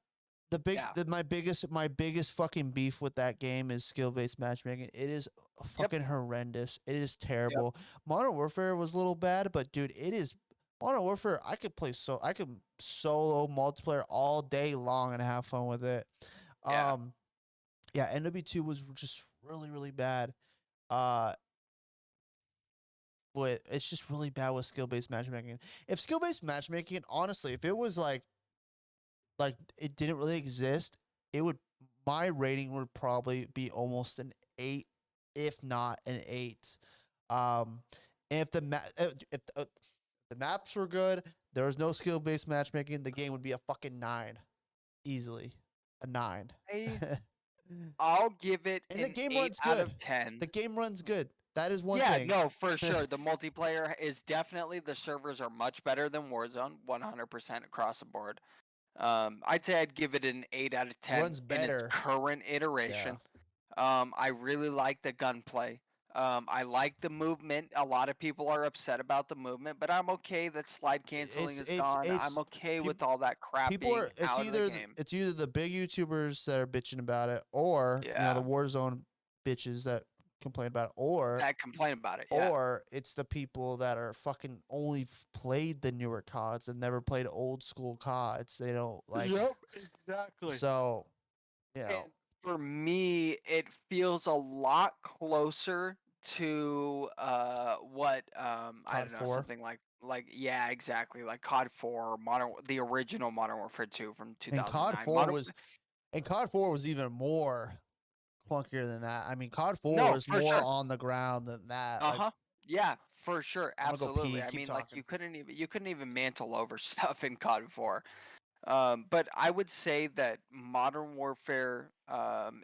Yeah. my biggest fucking beef with that game is skill based matchmaking. It is Yep. fucking horrendous. It is Yep. terrible. Modern Warfare was a little bad, but dude, Modern Warfare. I could solo multiplayer all day long and have fun with it. Yeah. Yeah, NW2 was just really bad. Uh, but it's just really bad with skill based matchmaking. If skill based matchmaking, honestly, if it was like it didn't really exist, it would my rating would probably be almost an 8, if not an 8. Um, and if the maps were good, there was no skill based matchmaking, the game would be a fucking 9, easily, a 9. I'll give it And the an game 8 runs out good. of 10. The game runs good. That is one Yeah, thing. no, for sure. The multiplayer is definitely the servers are much better than Warzone, 100% across the board. I'd say I'd give it an 8 out of 10 Runs in its better. current Yeah. iteration. I really like the gunplay. I like the movement. A lot of people are upset about the movement, but I'm okay that slide canceling is gone. I'm okay with people all that crap people being are out of the game. it's either the big YouTubers that are bitching about it, or the Yeah, Warzone bitches that complain about it, or that complain about it. Yeah. it's the people that are fucking only played the newer CODs and never played old school CODs. They don't like, Yep, exactly. so And for me, it feels a lot closer to what I COD don't know, 4 something like yeah, exactly, like COD 4, the original Modern Warfare 2 from and COD 2009. 4 was and COD 4 was even more clunkier than that. I mean, COD 4 No, was for more sure. on the ground than that. Like, Uh-huh. Yeah, for sure. I'm gonna go Absolutely. pee. I Keep mean, like talking. you couldn't even mantle over stuff in COD 4. But I would say that Modern Warfare,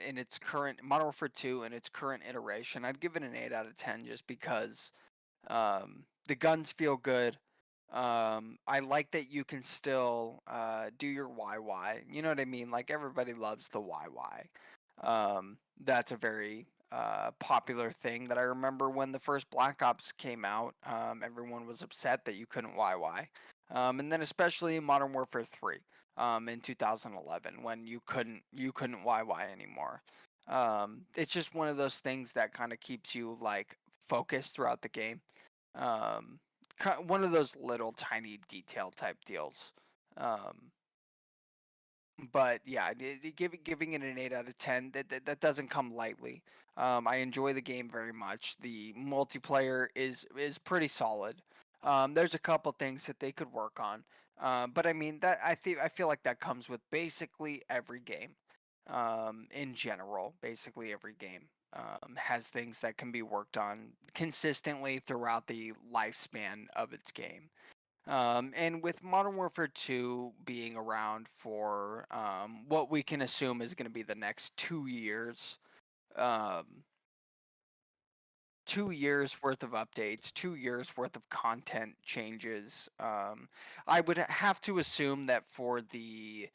in its current Modern Warfare 2 in its current iteration, I'd give it an 8 out of 10 just because the guns feel good. I like that you can still do your YY. You know what I mean? Like everybody loves the YY. That's a very popular thing that I remember when the first Black Ops came out. Everyone was upset that you couldn't YY. And then especially in Modern Warfare 3 in 2011 when you couldn't YY anymore. It's just one of those things that kind of keeps you like focused throughout the game. Um, One of those little tiny detail type deals. Um, but yeah, giving it an 8 out of 10, that doesn't come lightly. I enjoy the game very much. The multiplayer is pretty solid. There's a couple things that they could work on, but I mean that I feel like that comes with basically every game. In general, basically every game has things that can be worked on consistently throughout the lifespan of its game. And with Modern Warfare 2 being around for what we can assume is going to be the next 2 years, um, 2 years worth of updates, 2 years worth of content changes, I would have to assume that for the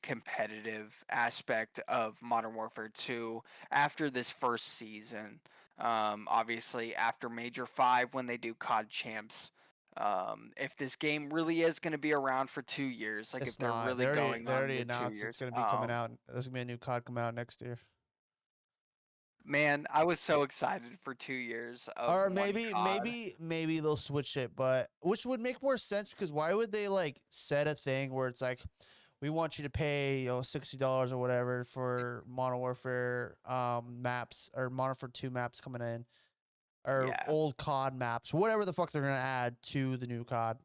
competitive aspect of Modern Warfare 2, after this first season, obviously after Major 5 when they do COD Champs, if this game really is going to be around for 2 years, like if it's they're not. really going They on already the two announced it's years, gonna be coming oh out. There's gonna be a new COD coming out next year. man, I was so excited for 2 years of Or one COD. maybe they'll switch it, but which would make more sense, because why would they like set a thing where it's like, we want you to pay $60 or whatever for Modern Warfare maps, or Modern Warfare 2 maps coming in, or Yeah. old COD maps, whatever the fuck they're gonna add to the new COD.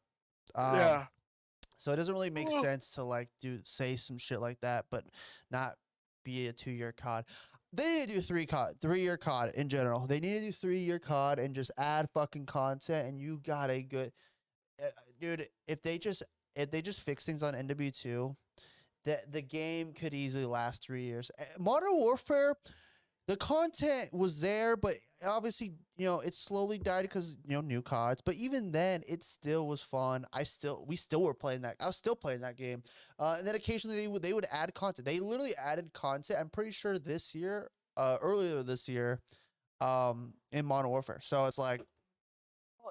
Um, Yeah. so it doesn't really make Well, sense to like say some shit like that, but not be a 2 year COD. They need to do 3 year COD in general. They need to do 3 year COD and just add fucking content, and you got a good, dude. If they just fix things on NW2, the game could easily last 3 years. Modern Warfare, the content was there, but obviously, it slowly died because new CODs. But even then, it still was fun. We still were playing that. I was still playing that game, and then occasionally they would add content. They literally added content. I'm pretty sure this year, earlier this year, in Modern Warfare. So it's like,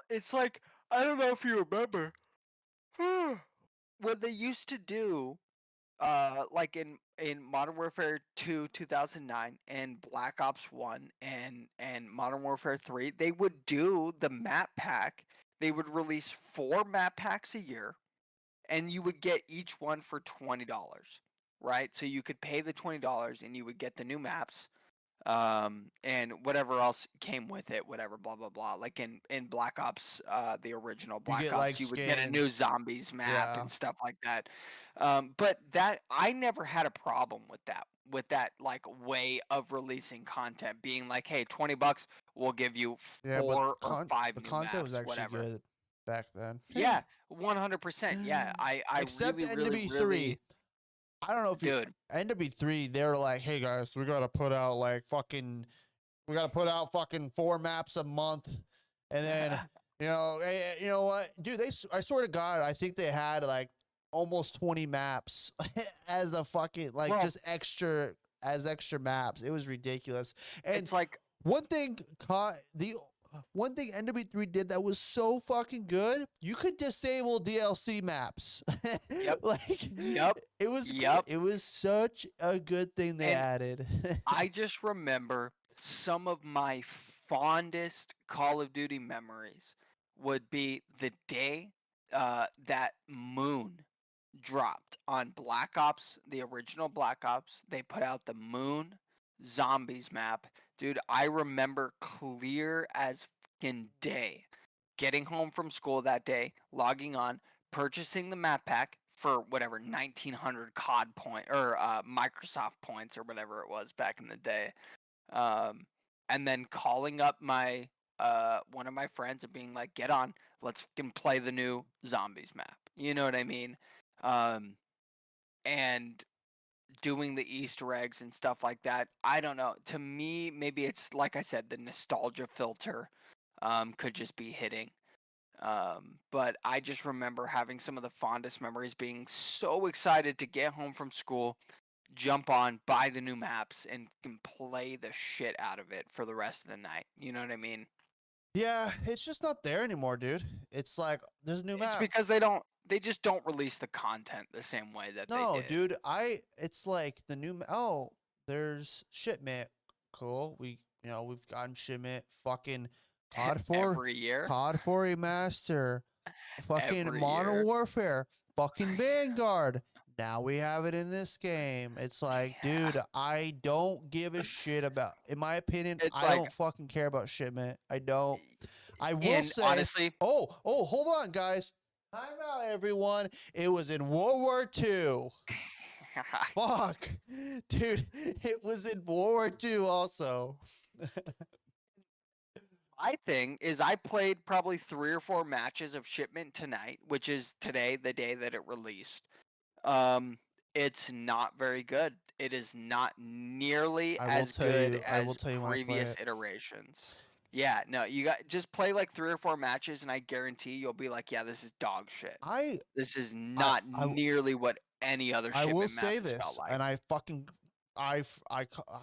it's like I don't know if you remember what they used to do, like in Modern Warfare 2 2009 and Black Ops 1 and Modern Warfare 3, they would do the map pack. They would release 4 map packs a year and you would get each one for $20, right? So you could pay the $20 and you would get the new maps, and whatever else came with it, whatever, blah blah blah. Like in Black Ops, the original you Black get like Ops, you would get a new skins. zombies map Yeah. and stuff like that. But that I never had a problem with that like way of releasing content, being like, hey, $20, we'll give you Yeah, but 4 or 5 the new content was maps, actually whatever. good back then. Yeah, 100%. Yeah, I Except really, really, NW3. really, I don't know if you dude. NW3, they were like, hey guys, we gotta put out fucking 4 maps a month. And then, you know what? Dude, I swear to God, I think they had like almost 20 maps as a fucking, like, Well, just extra, as extra maps. It was ridiculous. And it's like One thing, the one thing NW3 did that was so fucking good, you could disable DLC maps. Yep. Like Yep. Yep. it was such a good thing they And added. I just remember some of my fondest Call of Duty memories would be the day that Moon dropped on Black Ops, the original Black Ops. They put out the Moon Zombies map. Dude, I remember clear as fucking day getting home from school that day, logging on, purchasing the map pack for whatever 1900 COD point or Microsoft points or whatever it was back in the day. Um, and then calling up my one of my friends and being like, "Get on, let's fucking play the new Zombies map." You know what I mean? Um, and doing the Easter eggs and stuff like that. I don't know. To me, maybe it's like I said, the nostalgia filter could just be hitting. But I just remember having some of the fondest memories, being so excited to get home from school, jump on, buy the new maps, and can play the shit out of it for the rest of the night. You know what I mean? Yeah, it's just not there anymore, dude. It's like there's a new It's map. because they just don't release the content the same way that they No, did. dude, it's like the new there's shipment. Cool. We've gotten shipment, fucking COD 4 Every year. COD 4 remaster, fucking Every Modern year. Warfare, fucking Vanguard. Now we have it in this game. It's like, Yeah. dude, I don't give a shit about, in my opinion, It's I like, don't fucking care about shipment. I don't. I will and say, honestly, hold on, guys. Time out, everyone. It was in World War II. Fuck. Dude, it was in World War II also. my thing is I played probably 3 or 4 matches of Shipment tonight, which is today, the day that it released. Um, it's not very good. It is not nearly as good I will as tell you when I play previous it. iterations. Yeah, no, you got just play like 3 or 4 matches and I guarantee you'll be like, yeah, this is dog shit. I This is I not I nearly what any other I will Shipment map say has felt this, like. and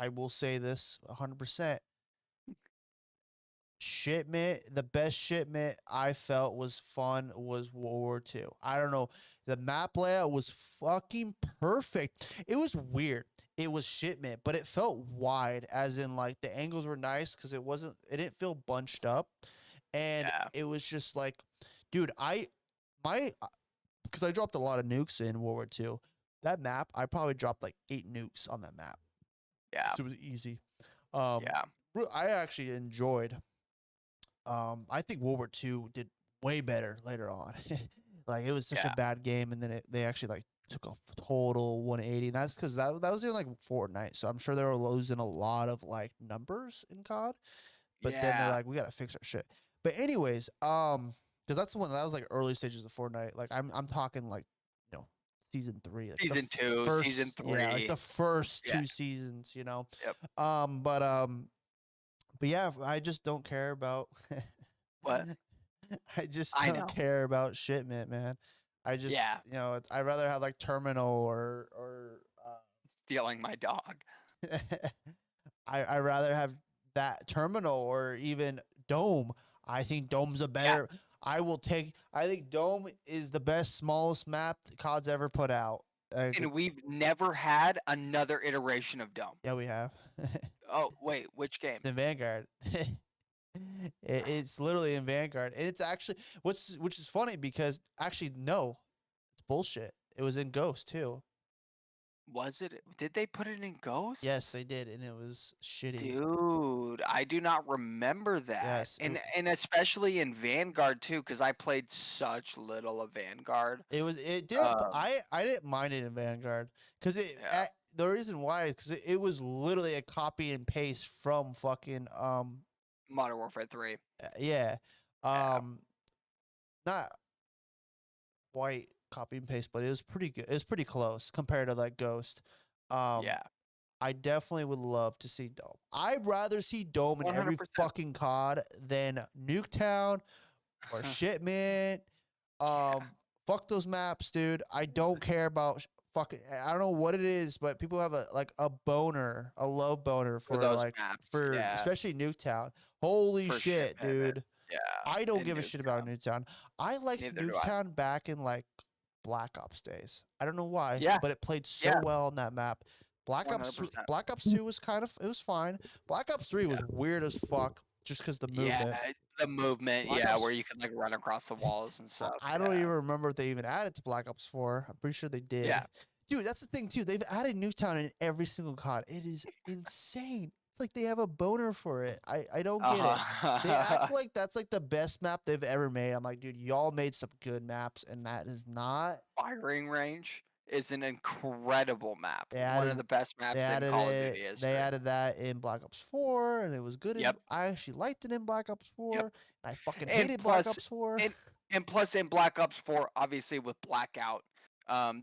I will say this 100%. Shipment, the best shipment I felt was fun was World War II. I don't know. The map layout was fucking perfect. It was weird. It was shipment, but it felt wide, as in like the angles were nice because it didn't feel bunched up. And Yeah. it was just like, dude, my, because I dropped a lot of nukes in World War II. That map, I probably dropped like 8 nukes on that map. Yeah. So it was easy. Um, Yeah. I actually enjoyed I think World War II did way better later on. Like it was such a Yeah. bad game, and then they actually like took a total 180. And that's because that was in like Fortnite, so I'm sure they were losing a lot of like numbers in COD. But then they're Yeah. like, we gotta fix our shit. But anyways, because that's the one that was like early stages of Fortnite. Like I'm talking like season 3, like Season 2, season yeah, like 3. the first Yeah. 2 seasons. Yep. Um, but um, but yeah, I just don't care about. What? I just I don't know. care about shipment, man. I just, Yeah. I'd rather have like terminal or Stealing my dog. I rather have that terminal or even dome. I think dome's a Yeah. better. I think dome is the best smallest map that COD's ever put out. And we've never had another iteration of Dome. Yeah, we have. Oh, wait, which game? It's in Vanguard. It's literally in Vanguard, and it's actually which is funny because actually no, it's bullshit. It was in Ghost too. Was it? Did they put it in Ghost? Yes, they did, and it was shitty. Dude, I do not remember that. Yes, And especially in Vanguard too, because I played such little of Vanguard. it did. Um, I didn't mind it in Vanguard because yeah, the reason why is because it was literally a copy and paste from fucking Modern Warfare 3. yeah Yeah, not quite copy and paste, but it was pretty good. It was pretty close compared to like Ghost. Um, yeah. I definitely would love to see Dome. I'd rather see Dome in every 100%. fucking COD than Nuketown or Shipment. Yeah. Fuck those maps, dude. I don't care about fucking I don't know what it is, but people have a boner, a love boner For for those maps, yeah, especially Nuketown. Holy for shit, shipping it. dude. Yeah, I don't in give a shit about Nuketown. Nuketown. I liked Neither do I. Nuketown back in like Black Ops days. I don't know why, Yeah, but it played so yeah, well on that map. 100%. Black Ops 2 was it was fine. Black Ops 3 was weird as fuck just because the Yeah, movement. the movement, Black yeah, where Ops you can like run across the walls and stuff. I don't even Yeah, remember if they even added to Black Ops 4. I'm pretty sure they did. yeah. Dude, that's the thing too. They've added Nuketown in every single COD. It is insane. It's like they have a boner for it. I don't get it. They act Uh-huh. like that's like the best map they've ever made. I'm like, dude, y'all made some good maps, and that is not. Firing range is an incredible map. They One of added the best they maps in added Call of it. Duty They history. added that in Black Ops 4, and it was good in. Yep, I actually liked it in Black Ops yep. 4. And I fucking And hated Black plus, Ops 4. and and plus in Black Ops 4, obviously with Blackout,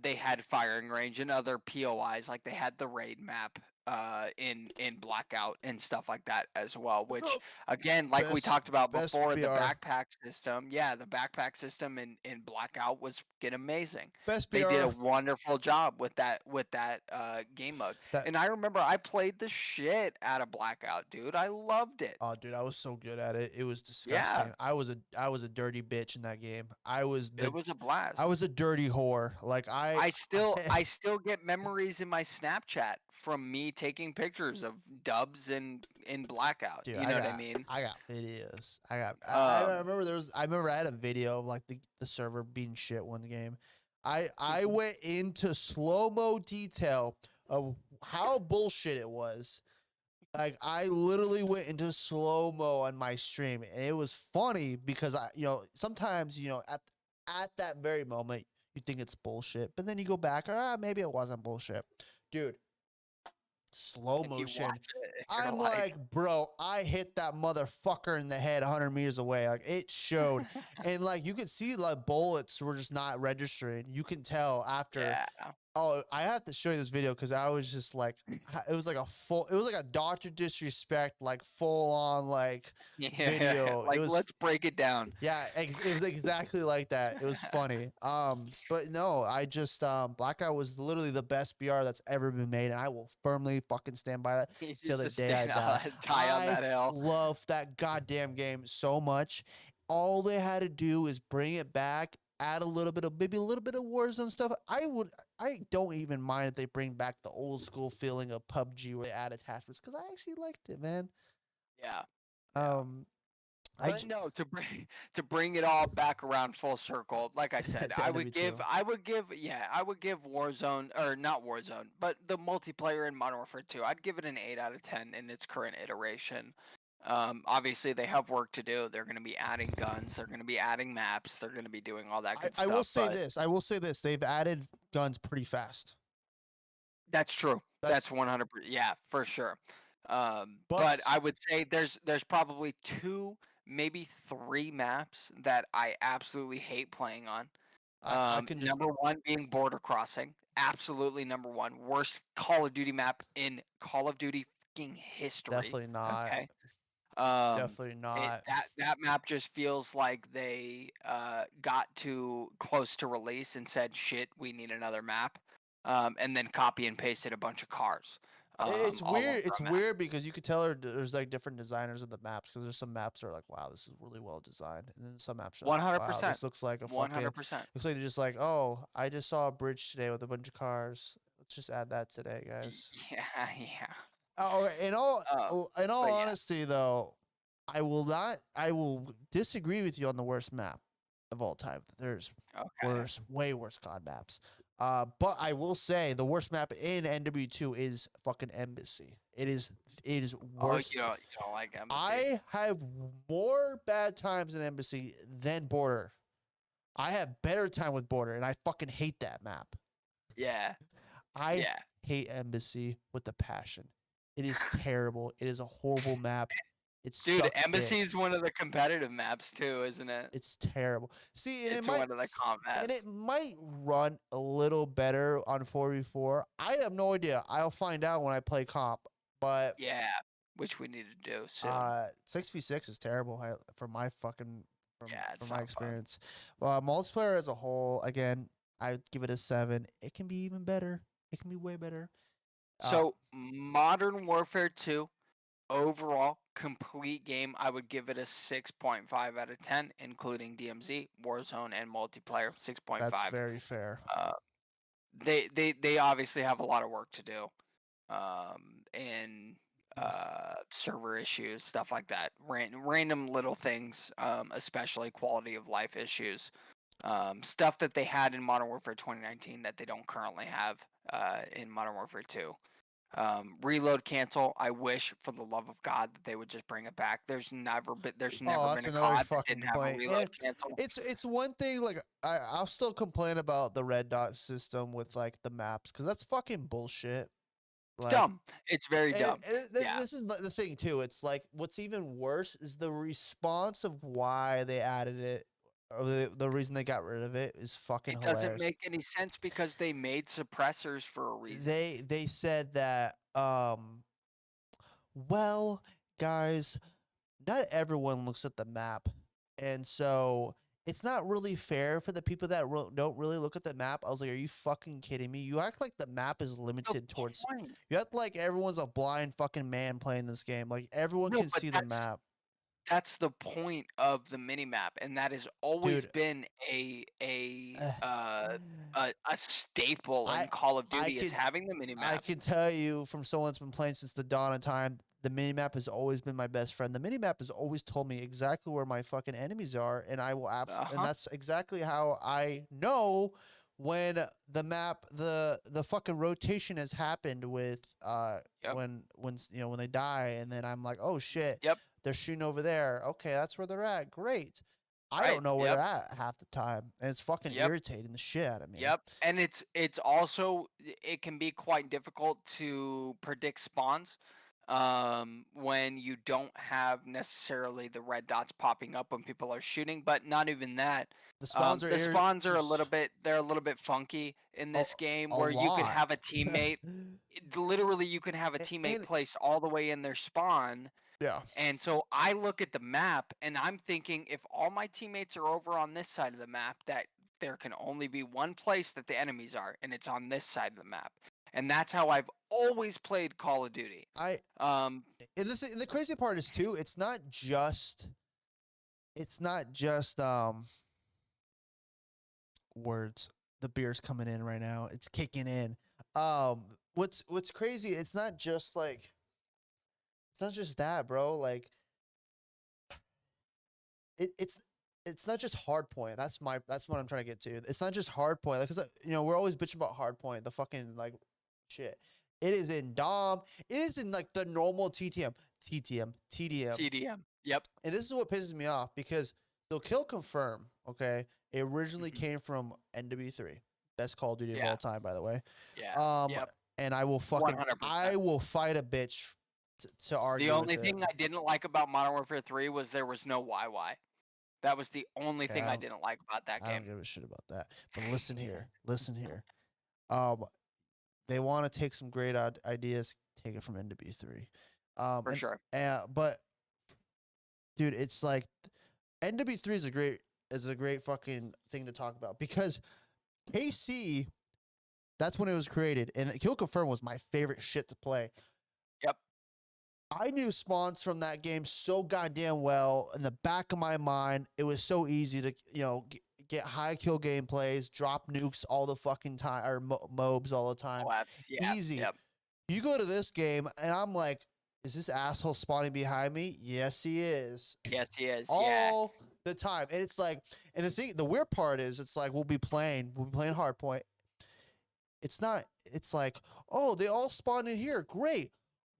they had firing range and other POIs, like they had the raid map in Blackout and stuff like that as well. Which again, like we best talked about best before, the BR. backpack system, yeah, the backpack system in Blackout was fucking amazing. Best They did a BR. wonderful job with that game mode. That And I remember I played the shit out of Blackout, dude. I loved it. Oh, dude, I was so good at it. It was Yeah, disgusting. I was a dirty bitch in that game. it was a I blast. was a dirty whore. Like I still I I still get memories in my Snapchat from me taking pictures of dubs in blackout. dude, You know what I mean? I got videos. I Um, remember I remember I had a video of like the server being shit one game. I went into slow-mo detail of how bullshit it was. Like I literally went into slow mo on my stream, and it was funny because sometimes at that very moment you think it's bullshit, but then you go back, maybe it wasn't bullshit, dude. Slow if you motion. watch it, you're I'm like, like, bro, I hit that motherfucker in the head 100 meters away. Like it showed, and like you could see like bullets were just not registering. You can tell after. yeah, Oh, I have to show you this video because I was just like, it was like it was like a Doctor Disrespect, like full on like yeah. video. It Like, was, let's break it down. yeah, it was exactly like that. It was funny. But no, I just Blackout was literally the best BR that's ever been made, and I will firmly fucking stand by that He's till just the to day I stand die. on die on I that hill. love that goddamn game so much. All they had to do is bring it back, add a little bit of maybe a little bit of Warzone stuff. I don't even mind if they bring back the old school feeling of PUBG where they add attachments because I actually liked it, man. Yeah, yeah. Um, I But j- no, to bring it all back around full circle, like I said, to NW2. I would give Warzone or not Warzone, but the multiplayer in Modern Warfare 2, I'd give it an 8 out of 10 in its current iteration. Obviously they have work to do. They're going to be adding guns, they're going to be adding maps, they're going to be doing all that good I will stuff, say but this. I will say this. They've added guns pretty fast. that's true. That's That's 100%. Yeah, for sure. But but I would say there's probably two, maybe three maps that I absolutely hate playing on. I can just Number one being Border Crossing. Absolutely number one. Worst Call of Duty map in Call of Duty fucking history. definitely not. Okay. Um, Definitely it not. that map just feels like they got too close to release and said, "Shit, we need another map," and then copy and pasted a bunch of cars It's all over weird. It's a map. weird because you could tell there's like different designers of the maps because there's some maps that are like, wow, this is really well designed, and then some maps are One like, hundred wow, percent. this looks like a One fucking hundred percent. looks like they're just like, oh, I just saw a bridge today with a bunch of cars. Let's just add that today, guys. Yeah, yeah. Oh, in all But yeah. honesty, though, I will not. I will disagree with you on the worst map of all time. There's Okay. way worse COD maps. But I will say the worst map in NW2 is fucking Embassy. It is Oh, worse. you don't like Embassy? I have more bad times in Embassy than Border. I have better time with Border, and I fucking hate that map. Yeah. I Yeah. hate Embassy with a passion. It is terrible. It is a horrible map. It Dude, sucks Embassy dick. is one of the competitive maps too, isn't it? It's terrible. See, It's one of the comp it maps. might run a little better on 4v4. I have no idea. I'll find out when I play comp. But Yeah, which we need to do soon. 6v6 is terrible from my fucking Yeah, from it's my not fun. experience. Multiplayer as a whole, again, I would give it a 7. It can be even better. It can be way better. So Modern Warfare 2 overall complete game, I would give it a 6.5 out of 10, including DMZ, Warzone, and multiplayer. That's 6.5. very fair. They obviously have a lot of work to do, and server issues, stuff like that. Random little things, especially quality of life issues, stuff that they had in Modern Warfare 2019 that they don't currently have in Modern Warfare 2. Reload cancel. I wish for the love of God that they would just bring it back. There's never been That's a another COD that fucking didn't have a complaint. reload And cancel. it's one thing, like I'll still complain about the red dot system with like the maps, because that's fucking bullshit. It's Like, dumb. It's very dumb. Yeah. this is the thing too. It's like what's even worse is the response of why they added it, or the reason they got rid of it is fucking It doesn't hilarious. make any sense because they made suppressors for a reason. They said that well, guys, not everyone looks at the map, and so it's not really fair for the people that don't really look at the map. I was like, are you fucking kidding me? You act like the map is The limited towards. point. You act like everyone's a blind fucking man playing this game. Like everyone No, can but see the map. that's the point of the minimap, and that has always Dude, been a staple I in Call of I Duty is could having the I minimap. can tell you from someone that's been playing since the dawn of time, the minimap has always been my best friend. The minimap has always told me exactly where my fucking enemies are, and I will and Uh-huh. that's exactly how I know when the map the fucking rotation has happened with Yep. when when they die, and then I'm like, oh shit, Yep. they're shooting over there. Okay, that's where they're at. Great. I Right. don't know where Yep. they're at half the time, and it's fucking Yep. irritating the shit out of me. Yep. And it's also it can be quite difficult to predict spawns when you don't have necessarily the red dots popping up when people are shooting, but not even that. The spawns are The spawns are just they're a little bit funky in a, this game a where you could lot. have a teammate literally you can have a teammate And placed all the way in their spawn. yeah, And so I look at the map and I'm thinking if all my teammates are over on this side of the map, that there can only be one place that the enemies are, and it's on this side of the map. And that's how I've always played Call of Duty. I Um, and the crazy part is too, it's not just words. The beer's coming in right now. It's kicking in. What's crazy, it's not just that, bro. Like it's it's not just hard point. That's what I'm trying to get to. It's not just hard point. Like, cause we're always bitching about hard point. The fucking like shit. It is in Dom. It is in like the normal TDM. TDM. Yep. And this is what pisses me off, because the kill confirm. Okay, it originally Mhm. came from MW2, best Call of Duty of Yeah. all time, by the way. Yeah. Yep. And I will 100%. fight a bitch to argue The only with it. thing I didn't like about Modern Warfare 3 was there was no YY. That was the only Okay, thing I didn't like about that I don't game. give a shit about that. But listen here, listen here. They want to take some great ideas, take it from NW3. For sure. But dude, it's like NW3 is a great fucking thing to talk about, because KC, that's when it was created, and Kill Confirm was my favorite shit to play. Yep. I knew spawns from that game so goddamn well. In the back of my mind, it was so easy to get high kill gameplays, drop nukes all the fucking time, or mobs all the time. Yeah. Easy. Yep. You go to this game, and I'm like, is this asshole spawning behind me? Yes, he is. Yes, he is. All the time. And it's like, and the weird part is, it's like we'll be playing hardpoint. It's like, oh, they all spawned in here. Great.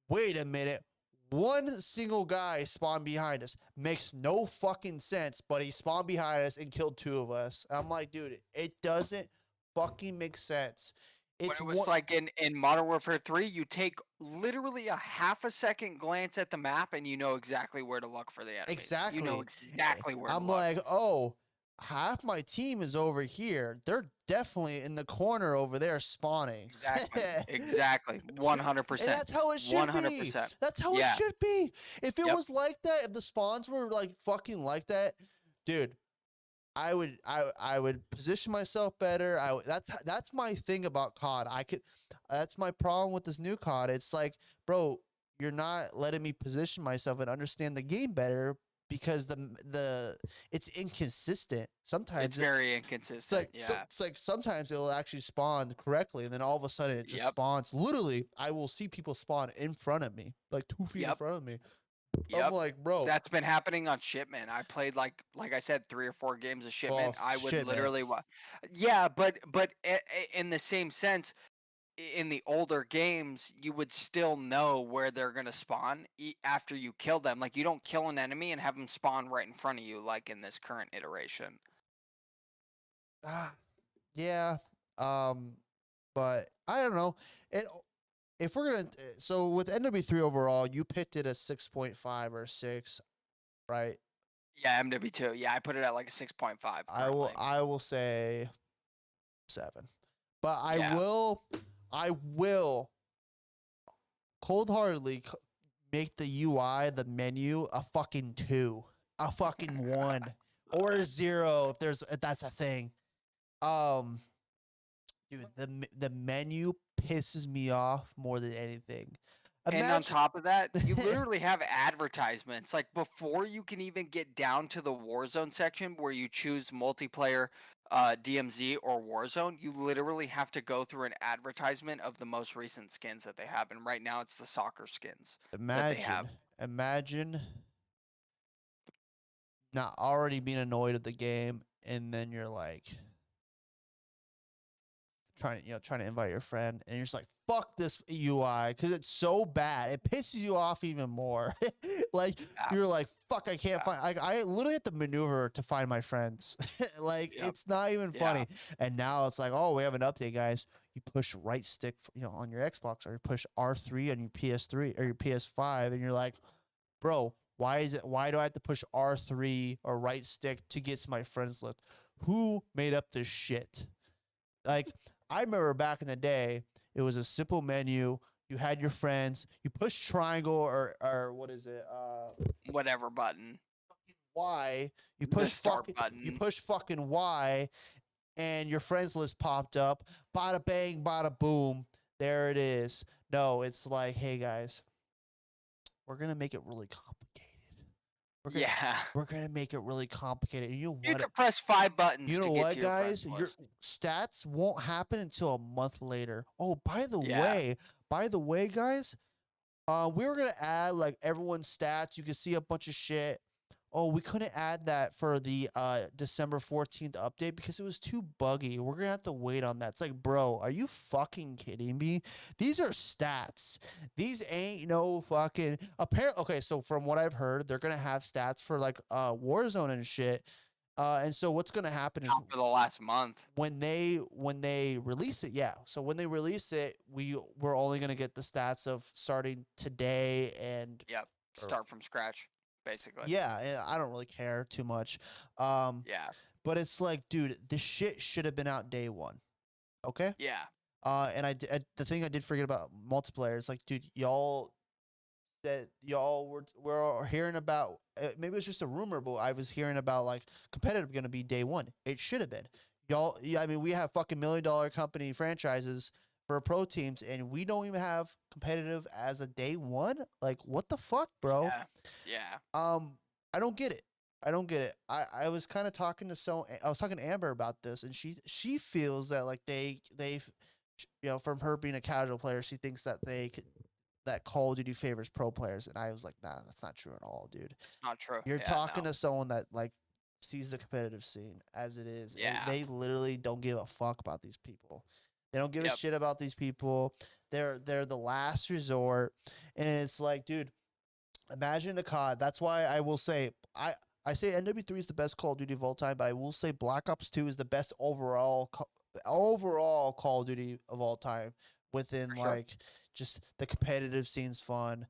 Wait a minute. One single guy spawned behind us. Makes no fucking sense, but he spawned behind us and killed 2 of us. And I'm like, dude, it doesn't fucking make sense. When it was like in Modern Warfare 3, you take literally a half a second glance at the map and you know exactly where to look for the enemies. Exactly. You know exactly where I'm to look. like, oh, half my team is over here. They're definitely in the corner over there spawning. Exactly. 100%. And that's how it should 100%. Be. That's how it should be. If it was like that, if the spawns were like fucking like that, dude, I would position myself better. That's my thing about COD. That's my problem with this new COD. It's like, bro, you're not letting me position myself and understand the game better because the it's inconsistent. It's Sometimes very inconsistent. Yeah. it's like sometimes it'll actually spawn correctly, and then all of a sudden it just Yep. spawns. Literally, I will see people spawn in front of me, like 2 feet in Yep. front of me. I'm Yep. like, bro, That's been happening on Shipment. I played like I said 3 or 4 games of oh Shipment. I would shit, man. literally Yeah, but in the same sense, in the older games, you would still know where they're going to spawn after you kill them. Like you don't kill an enemy and have them spawn right in front of you like in this current iteration. Ah, yeah. Um, but I don't know. It if we're gonna so with NW3 overall, you picked it a 6.5 or 6, right? Yeah, MW2. Yeah, I put it at like a 6.5 currently. I will say 7. But Yeah. I will cold heartedly make the UI, the menu, a fucking 2, a fucking 1, or a 0 if that's a thing. Um, dude, the menu pisses me off more than anything. And on Imagine, top of that, you literally have advertisements. Like before you can even get down to the Warzone section where you choose multiplayer, DMZ or Warzone, you literally have to go through an advertisement of the most recent skins that they have. And right now it's the soccer skins that they have. imagine not already being annoyed at the game, and then you're like trying to invite your friend, and you're just like, fuck this UI because it's so bad. It pisses you off even more. Like Yeah. you're like, fuck, I can't Yeah. find. Like I literally have to maneuver to find my friends. Like Yep. it's not even Yeah. funny. And now it's like, oh, we have an update, guys. You push right stick, on your Xbox, or you push R3 on your PS3 or your PS5, and you're like, bro, why do I have to push R3 or right stick to get to my friends list? Who made up this shit? Like, I remember back in the day, it was a simple menu. You had your friends. You push triangle or what is it? Whatever button. Y. The start button. You push fucking Y, and your friends list popped up. Bada bang, bada boom. There it is. No, it's like, hey guys, we're gonna make it really complicated. Yeah. We're gonna make it really complicated. And you know You what? have to press 5 buttons You to know get what, to your guys? friends Your list. stats won't happen until a month later. Oh, Yeah. by the way, guys, we were gonna add like everyone's stats. You can see a bunch of shit. Oh, we couldn't add that for the December 14th update because it was too buggy. We're gonna have to wait on that. It's like, bro, are you fucking kidding me? These are stats. These ain't no fucking apparent. Okay, so from what I've heard, they're gonna have stats for like Warzone and shit. And so what's gonna happen is Not for the last month. when they release it, yeah. So when they release it, we're only gonna get the stats of starting today and Yep. or Start from scratch, basically. yeah, I don't really care too much. Um, Yeah. but it's like, dude, this shit should have been out day one. Okay. Yeah. And the thing I did forget about multiplayer is like, dude, y'all were hearing about maybe it's just a rumor, but I was hearing about like competitive going to be day one. It should have been. Y'all, yeah, I mean, we have fucking $1 million company franchises for pro teams, and we don't even have competitive as a day one. Like, what the fuck, bro? Yeah. Yeah. I don't get it. I don't get it. I was kind of talking to I was talking to Amber about this, and she feels that like from her being a casual player, she thinks that that Call of Duty favors pro players, and I was like, nah, that's not true at all, dude. It's not true. You're Yeah. talking No. to someone that like sees the competitive scene as it is. And Yeah. they literally don't give a fuck about these people. They don't give a Yep. shit about these people. They're the last resort, and it's like, dude, imagine a COD. That's why I will say I say NW3 is the best Call of Duty of all time, but I will say Black Ops 2 is the best overall Call of Duty of all time. Within For sure. like just the competitive scene's fun,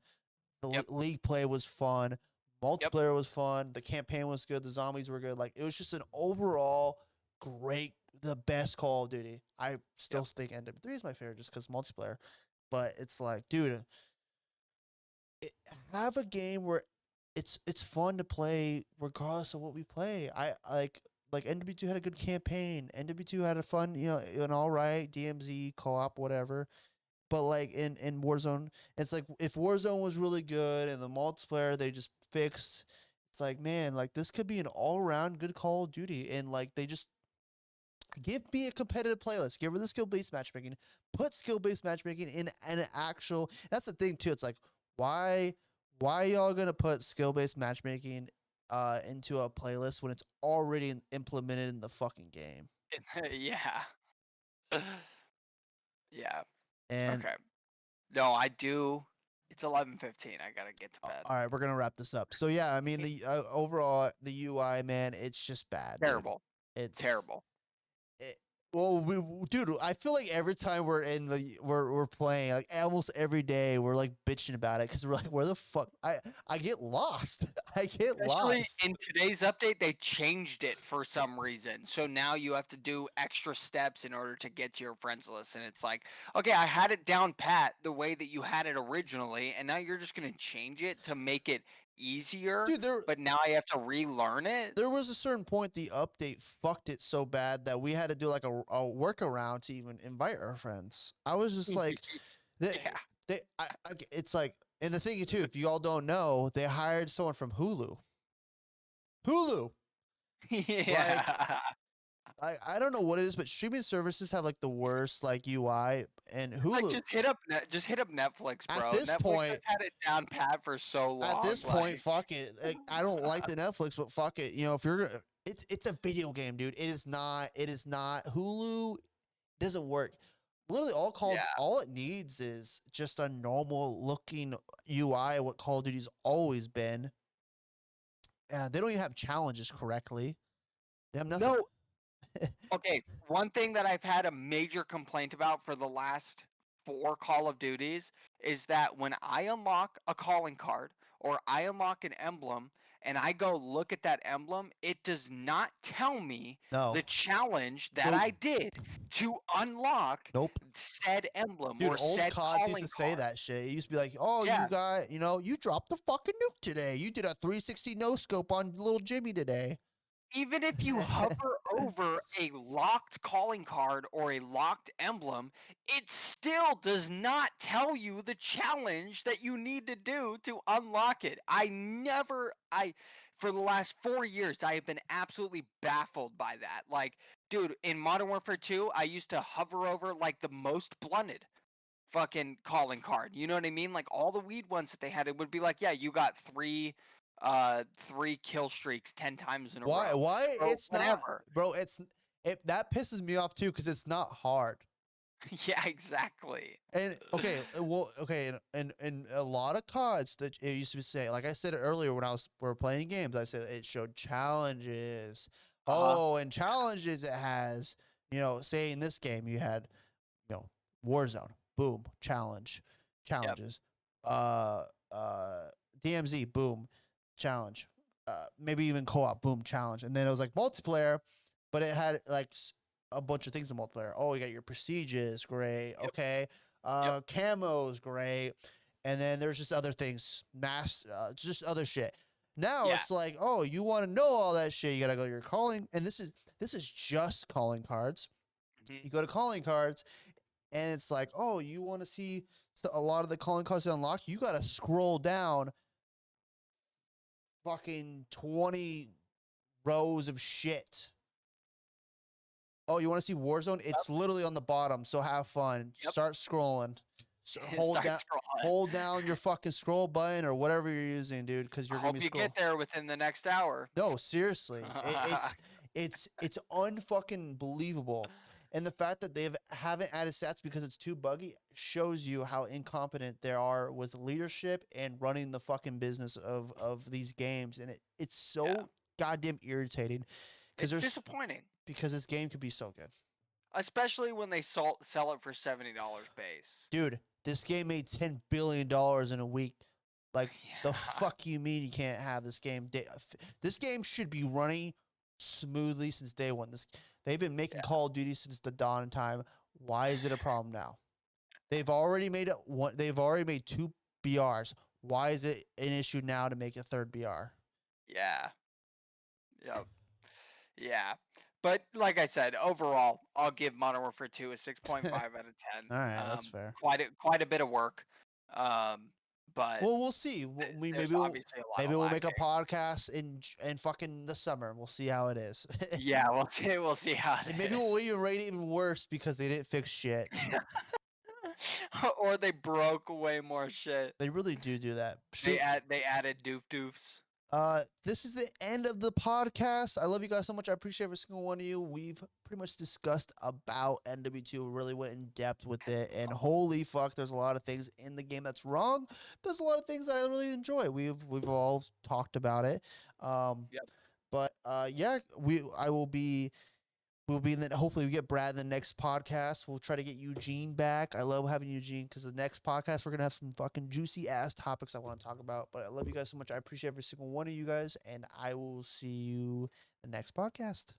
the Yep. league play was fun, Yep. multiplayer was fun, the campaign was good, the zombies were good. Like it was just an overall great, the best Call of Duty. I still Yep. think NW3 is my favorite just because multiplayer. But it's like, dude, have a game where it's fun to play regardless of what we play. I like like MW2 had a good campaign. MW2 had a fun, an all right DMZ co-op, whatever. But like in Warzone, it's like if Warzone was really good and the multiplayer they just fixed, it's like, man, like this could be an all around good Call of Duty, and like they just give me a competitive playlist, give her the skill based matchmaking, put skill based matchmaking in an actual. That's the thing too. It's like why y'all gonna put skill based matchmaking into a playlist when it's already implemented in the fucking game? Yeah. Yeah. And Okay. No, I do. It's 11:15. I gotta get to bed. all right, we're gonna wrap this up. So yeah, I mean the overall the UI, man, it's just bad, dude. Terrible. It's Terrible. it, well, dude, I feel like every time we're in the we're playing, like almost every day, we're like bitching about it because we're like, where the fuck I get lost, I get Especially lost. in today's update, they changed it for some reason. So now you have to do extra steps in order to get to your friends list. And it's like, okay, I had it down pat the way that you had it originally, and now you're just going to change it to make it easier, Dude, there but now I have to relearn it? there was a certain point the update fucked it so bad that we had to do like a workaround to even invite our friends. I was just like, they, Yeah. it's like, and the thing too, if you all don't know, they hired someone from Hulu. Hulu, like, Yeah. I don't know what it is, but streaming services have like the worst like UI, and It's like Hulu just hit up Netflix, at bro. this Netflix has point had it down pat for so at long. this point, Like, fuck it. Like, I don't like the Netflix, but fuck it. If you're it's a video game, dude. It is not. It is not. Hulu doesn't work. Literally, yeah. all it needs is just a normal looking UI. What Call of Duty's always been. They don't even have challenges correctly. They have nothing. No, okay, one thing that I've had a major complaint about for the last 4 Call of Duties is that when I unlock a calling card or I unlock an emblem and I go look at that emblem, it does not tell me the No. challenge that Nope. I did to unlock Nope. said emblem Dude, or old said CODs used to calling say card. that shit. It used to be like, oh, you Yeah. got, you dropped the fucking nuke today. You did a 360 no scope on little Jimmy today. Even if you hover over a locked calling card or a locked emblem, it still does not tell you the challenge that you need to do to unlock it. For the last 4 years, I have been absolutely baffled by that. Like, dude, in Modern Warfare 2, I used to hover over like the most blunted fucking calling card. You know what I mean? Like all the weed ones that they had, it would be like, yeah, you got three kill streaks 10 times in a Why? row. Why Or it's not, whatever. bro? That pisses me off too because it's not hard. Yeah, exactly. And okay, okay, and a lot of CODs that it used to say, like I said earlier when we were playing games, I said it showed challenges. Uh-huh. Oh, and challenges it has, say in this game you had, you know, Warzone, boom, Yep. challenges, uh, uh, DMZ, boom, challenge, maybe even co-op, boom, challenge, and then it was like multiplayer, but it had like a bunch of things in multiplayer. Oh, you got your prestiges, great. Yep. Okay, Yep. camos, great, and then there's just other things, just other shit. Now Yeah. it's like, oh, you want to know all that shit? You gotta go to your calling, and this is just calling cards. Mhm. You go to calling cards, and it's like, oh, you want to see a lot of the calling cards to unlock? You gotta scroll down fucking 20 rows of shit. Oh, you want to see Warzone? Yep. It's literally on the bottom. So have fun. Yep. Start scrolling. So Start scrolling. hold down your fucking scroll button or whatever you're using, dude, because I you're gonna be hope you scroll. get there within the next hour. No, seriously, it's unfucking believable, and the fact that they haven't added stats because it's too buggy shows you how incompetent they are with leadership and running the fucking business of these games, and it's Yeah. so goddamn irritating It's there's disappointing, because this game could be so good, especially when they sell it for $70 base. dude. This game made $10 billion in a week. Like the Yeah. fuck you mean you can't have this game? This game should be running smoothly since day one. They've been making Yeah. Call of Duty since the dawn of time. Why is it a problem now? They've already made it one. They've already made 2 BRs. Why is it an issue now to make a third BR? Yeah. Yep. Yeah. But like I said, overall, I'll give Modern Warfare 2 a 6.5 out of 10. All right, that's fair. Quite a bit of work. Um, but Well, we'll see. We there's obviously a lot maybe of we'll make a lacking. podcast in fucking the summer. We'll see how it is. Yeah, we'll see how And it maybe we'll is. even rate it even worse because they didn't fix shit. Or they broke way more shit. They really do that. They added doofs. This is the end of the podcast. I love you guys so much. I appreciate every single one of you. We've pretty much discussed about MW2. We really went in depth with it, and holy fuck, there's a lot of things in the game that's wrong. There's a lot of things that I really enjoy. We've all talked about it. Yep. But yeah, I will be. We'll be in the, hopefully we get Brad in the next podcast. We'll try to get Eugene back. I love having Eugene because the next podcast we're gonna have some fucking juicy ass topics I want to talk about. But I love you guys so much. I appreciate every single one of you guys, and I will see you the next podcast.